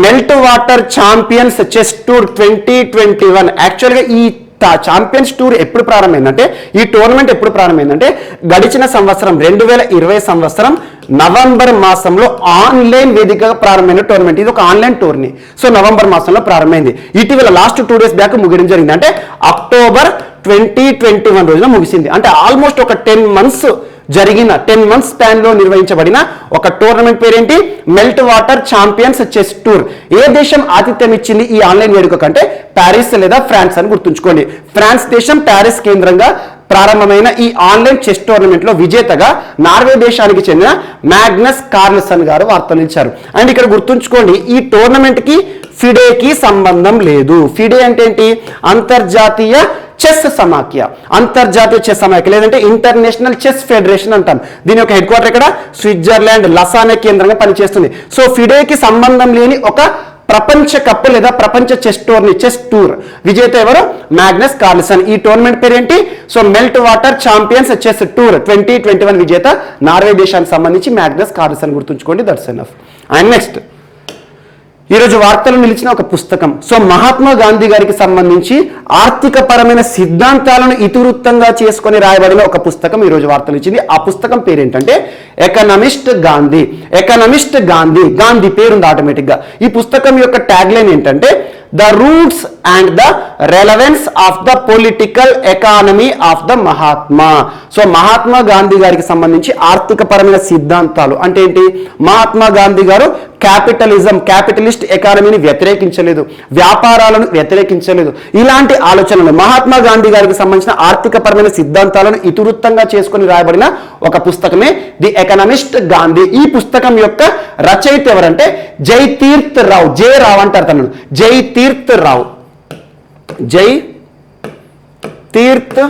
Melt water champions chess tour 2021. యాక్చువల్గా ఈ ఛాంపియన్స్ టూర్ ఎప్పుడు ప్రారంభమైందంటే, ఈ టోర్నమెంట్ ఎప్పుడు ప్రారంభమైందంటే గడిచిన సంవత్సరం 2020 సంవత్సరం నవంబర్ మాసంలో ఆన్లైన్ వేదికగా ప్రారంభమైన టోర్నమెంట్. ఇది ఒక ఆన్లైన్ టోర్నీ. సో నవంబర్ మాసంలో ప్రారంభమైంది. ఇటీవల లాస్ట్ 2 days బ్యాక్ ముగియడం జరిగింది. అంటే అక్టోబర్ 2021 రోజున ముగిసింది. అంటే ఆల్మోస్ట్ ఒక 10 months జరిగిన 10 months స్పాన్ లో నిర్వహించబడిన ఒక టోర్నమెంట్ పేరేంటి? Meltwater champions chess tour. ఏ దేశం ఆతిథ్యం ఇచ్చింది ఈ ఆన్లైన్ వేడుక కంటే? ప్యారిస్ లేదా ఫ్రాన్స్ అని గుర్తుంచుకోండి. ఫ్రాన్స్ దేశం ప్యారిస్ కేంద్రంగా ప్రారంభమైన ఈ ఆన్లైన్ చెస్ టోర్నమెంట్ లో విజేతగా నార్వే దేశానికి చెందిన మ్యాగ్నస్ కార్ల్సన్ గారు వార్తలు ఇచ్చారు. అండ్ ఇక్కడ గుర్తుంచుకోండి, ఈ టోర్నమెంట్ కి ఫిడేకి సంబంధం లేదు. ఫిడే అంటే ఏంటి? అంతర్జాతీయ చెస్ సమాఖ్య. అంతర్జాతీయ చెస్ సమాఖ్య లేదంటే ఇంటర్నేషనల్ చెస్ ఫెడరేషన్ అంటాం. దీని యొక్క హెడ్ క్వార్టర్ ఇక్కడ స్విట్జర్లాండ్ లసానే కేంద్రంగా పనిచేస్తుంది. సో ఫిడేకి సంబంధం లేని ఒక ప్రపంచ కప్ లేదా ప్రపంచ చెస్ టోర్నీ, చెస్ టూర్ విజేత ఎవరు? Magnus Carlsen. ఈ టోర్నమెంట్ పేరేంటి? So melt water champions chess tour 2021 విజేత నార్వే దేశానికి సంబంధించి మ్యాగ్నస్ కార్ల్సన్. గుర్తుంచుకోండి, దట్స్ ఎనఫ్. అండ్ నెక్స్ట్ ఈరోజు వార్తలు నిలిచిన ఒక పుస్తకం. సో మహాత్మా గాంధీ గారికి సంబంధించి ఆర్థిక పరమైన సిద్ధాంతాలను ఇతివృత్తంగా చేసుకొని రాయబడిన ఒక పుస్తకం ఈరోజు వార్తలు ఇచ్చింది. ఆ పుస్తకం పేరేంటంటే ఎకనమిస్ట్ గాంధీ. ఎకనమిస్ట్ గాంధీ, గాంధీ పేరుంది ఆటోమేటిక్గా. ఈ పుస్తకం యొక్క ట్యాగ్ లైన్ ఏంటంటే the roots and the relevance of the political economy of the Mahatma. So Mahatma Gandhi గారికి సంబంధించి ఆర్థిక పరమైన సిద్ధాంతాలు అంటే ఏంటి? మహాత్మా గాంధీ గారు క్యాపిటలిజం, క్యాపిటలిస్ట్ ఎకానమీని వ్యతిరేకించలేదు, వ్యాపారాలను వ్యతిరేకించలేదు. ఇలాంటి ఆలోచనలు మహాత్మా గాంధీ గారికి సంబంధించిన ఆర్థిక పరమైన సిద్ధాంతాలను ఇతివృత్తంగా చేసుకుని రాయబడిన ఒక పుస్తకమే ది ఎకనమిస్ట్ గాంధీ. ఈ పుస్తకం యొక్క రచయిత ఎవరంటే జై తీర్థ్ రావు. జై రావు అంటారు తనను, జై తీర్థ్ రావు. జై తీర్థ్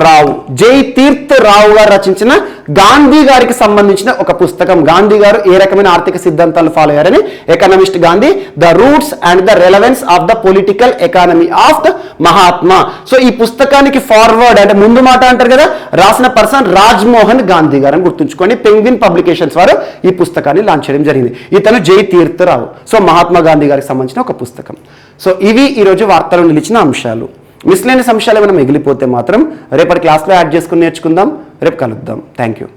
రావు, జై తీర్థ్ రావు గారు రచించిన గాంధీ గారికి సంబంధించిన ఒక పుస్తకం. గాంధీ గారు ఏ రకమైన ఆర్థిక సిద్ధాంతాలు ఫాలో అయ్యారని economist Gandhi, the roots and the relevance of the political economy of the Mahatma. So ఈ పుస్తకానికి ఫార్వర్డ్ అంటే ముందు మాట అంటారు కదా, రాసిన పర్సన్ రాజ్మోహన్ గాంధీ గారు అని గుర్తుంచుకోండి. పెంగ్విన్ పబ్లికేషన్స్ వారు ఈ పుస్తకాన్ని లాంచ్ చేయడం జరిగింది. ఇతను జై తీర్థ్ రావు. సో మహాత్మా గాంధీ గారికి సంబంధించిన ఒక పుస్తకం. సో ఇవి ఈరోజు వార్తలు నిలిచిన అంశాలు. మిస్లేనియస్ అంశాలు ఏమైనా మిగిలిపోతే మాత్రం రేపటి క్లాస్లో యాడ్ చేసుకుని నేర్చుకుందాం. రేపు కలుద్దాం. Thank you.